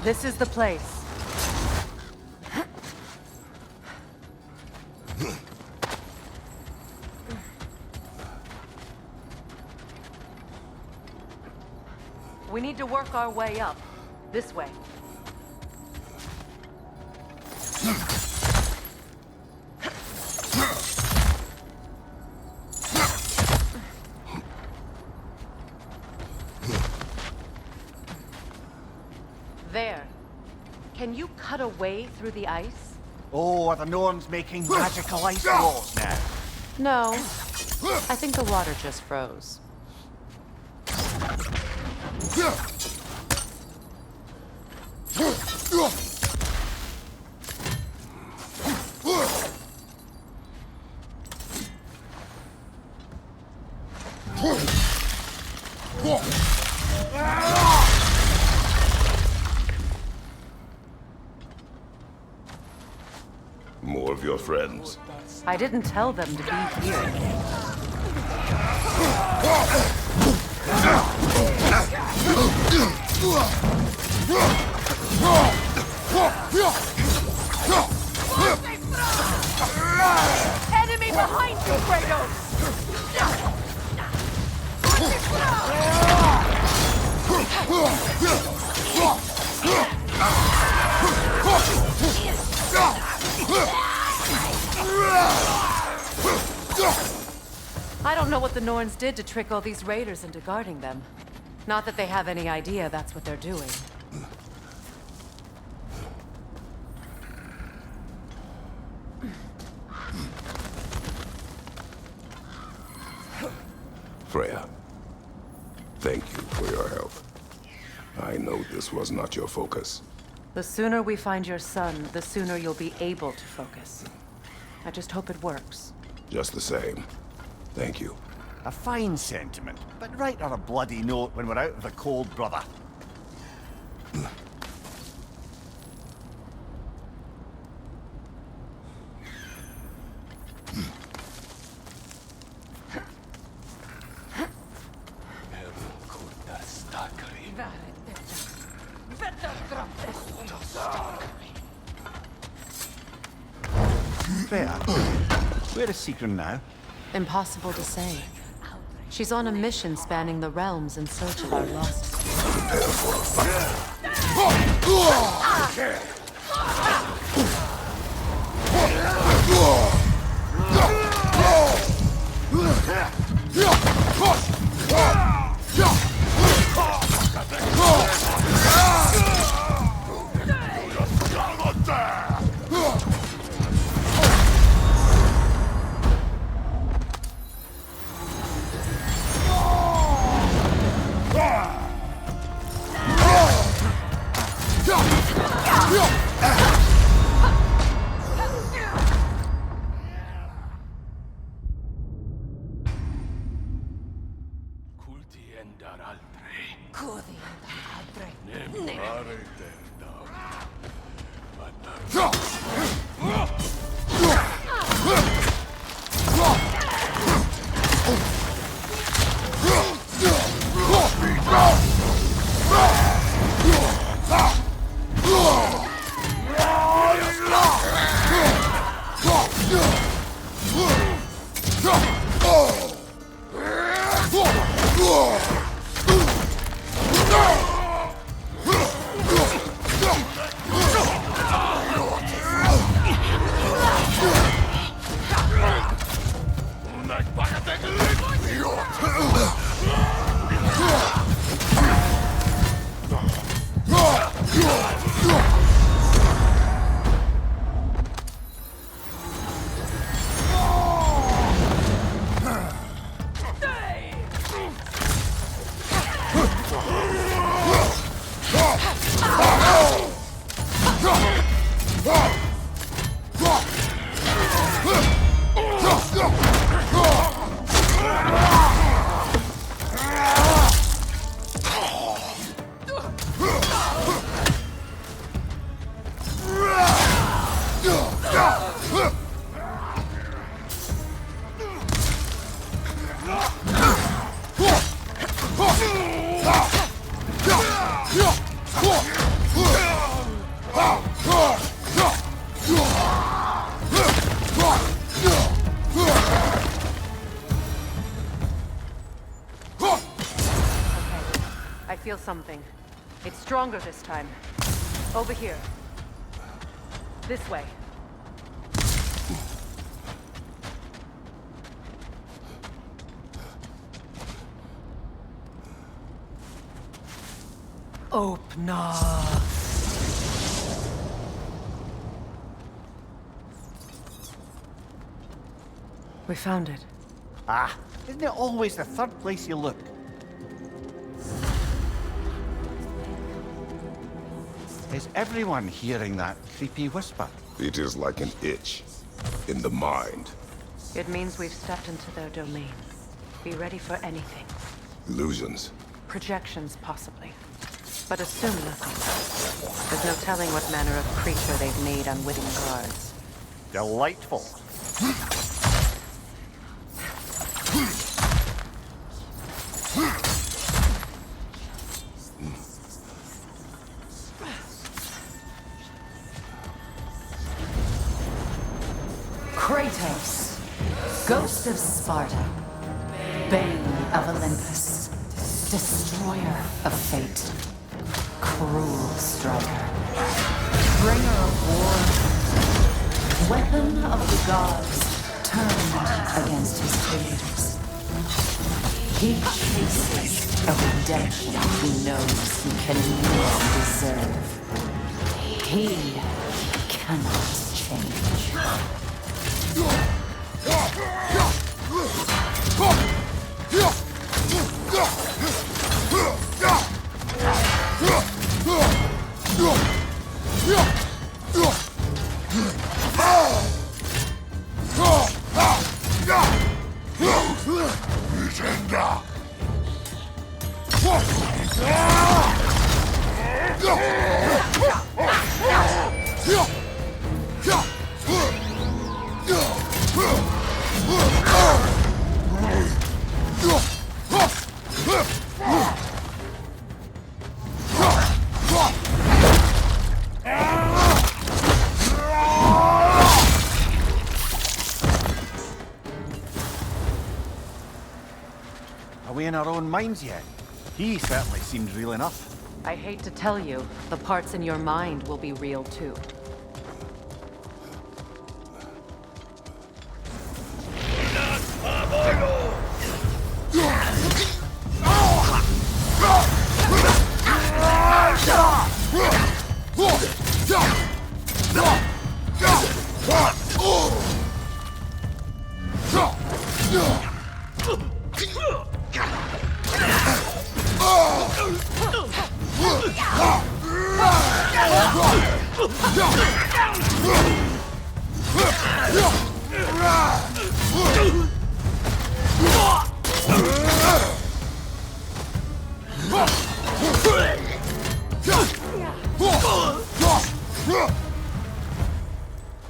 This is the place. We need to work our way up. This way. There. Can you cut a way through the ice? Oh, are the Norns making magical ice walls now? No. I think the water just froze. More of your friends. I didn't tell them to be here. Enemy behind you, Kratos! I don't know what the Norns did to trick all these raiders into guarding them. Not that they have any idea that's what they're doing. Freya, thank you for your help. I know this was not your focus. The sooner we find your son, the sooner you'll be able to focus. I just hope it works. Just the same, thank you. A fine sentiment, but write her a bloody note when we're out of the cold, brother. Freya, where is Sigrun now? Impossible to say. She's on a mission spanning the realms in search of our lost. Prepare for a fight. I feel something. It's stronger this time. Over here. This way. Open up. We found it. Ah, isn't it always the third place you look? Is everyone hearing that creepy whisper? It is like an itch in the mind. It means we've stepped into their domain. Be ready for anything. Illusions. Projections, possibly. But assume nothing. There's no telling what manner of creature they've made unwitting guards. Delightful. Kratos, ghost of Sparta, bane of Olympus, destroyer of fate, cruel striker, bringer of war, weapon of the gods turned against his creators. He chases a redemption he knows he can never deserve. He cannot change. Are we in our own minds yet? He certainly seemed real enough. I hate to tell you, the parts in your mind will be real too.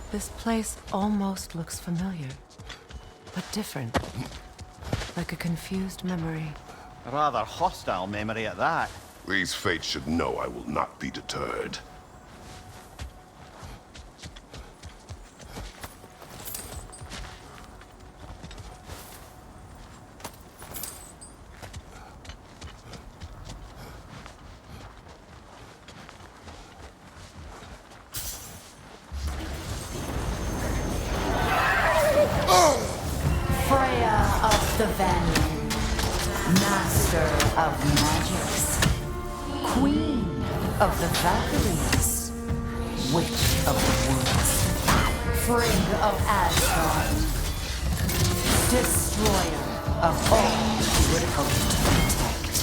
This place almost looks familiar, but different. Like a confused memory. A rather hostile memory at that. These fates should know I will not be deterred. Freya of the Vanyan, master of magics, queen of the Valkyries, witch of the woods, Frigg of Asgard, destroyer of all she would hope to protect.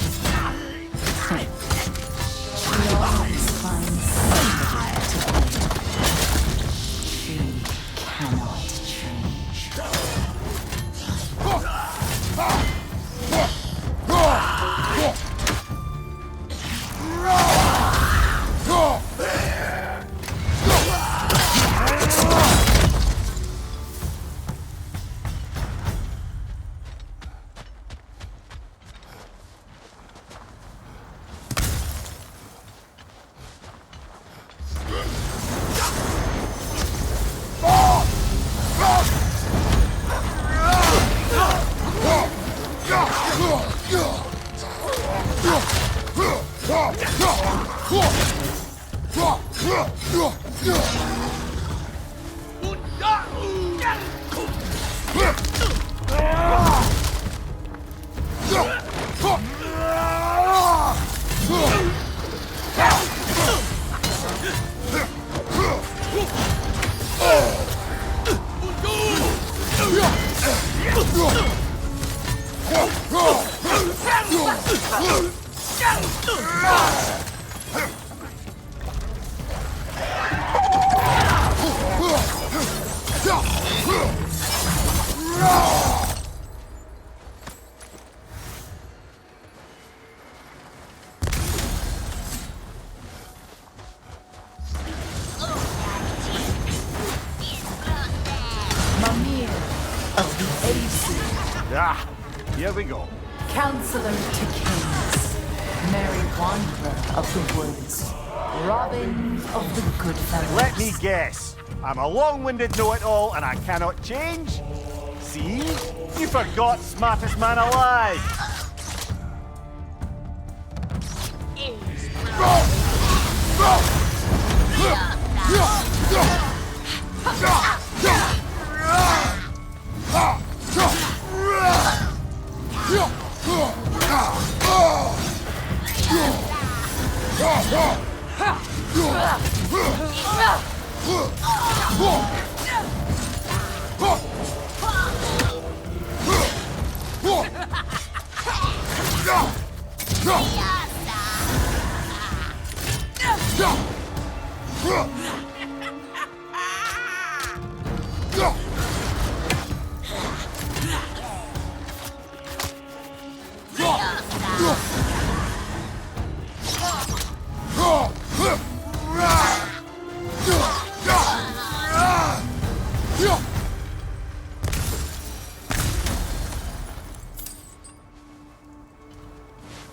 She always finds somebody to blame. She cannot change. Mimir of the Aesir. Ah, here we go. Counselor to Kings. Merry Wanderer of the Woods. Robin of the Goodfellows. Let me guess. I'm a long-winded know-it-all and I cannot change? See? You forgot smartest man alive.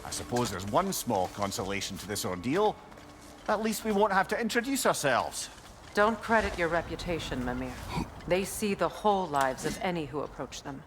I suppose there's one small consolation to this ordeal. At least we won't have to introduce ourselves. Don't credit your reputation, Mimir. They see the whole lives of any who approach them.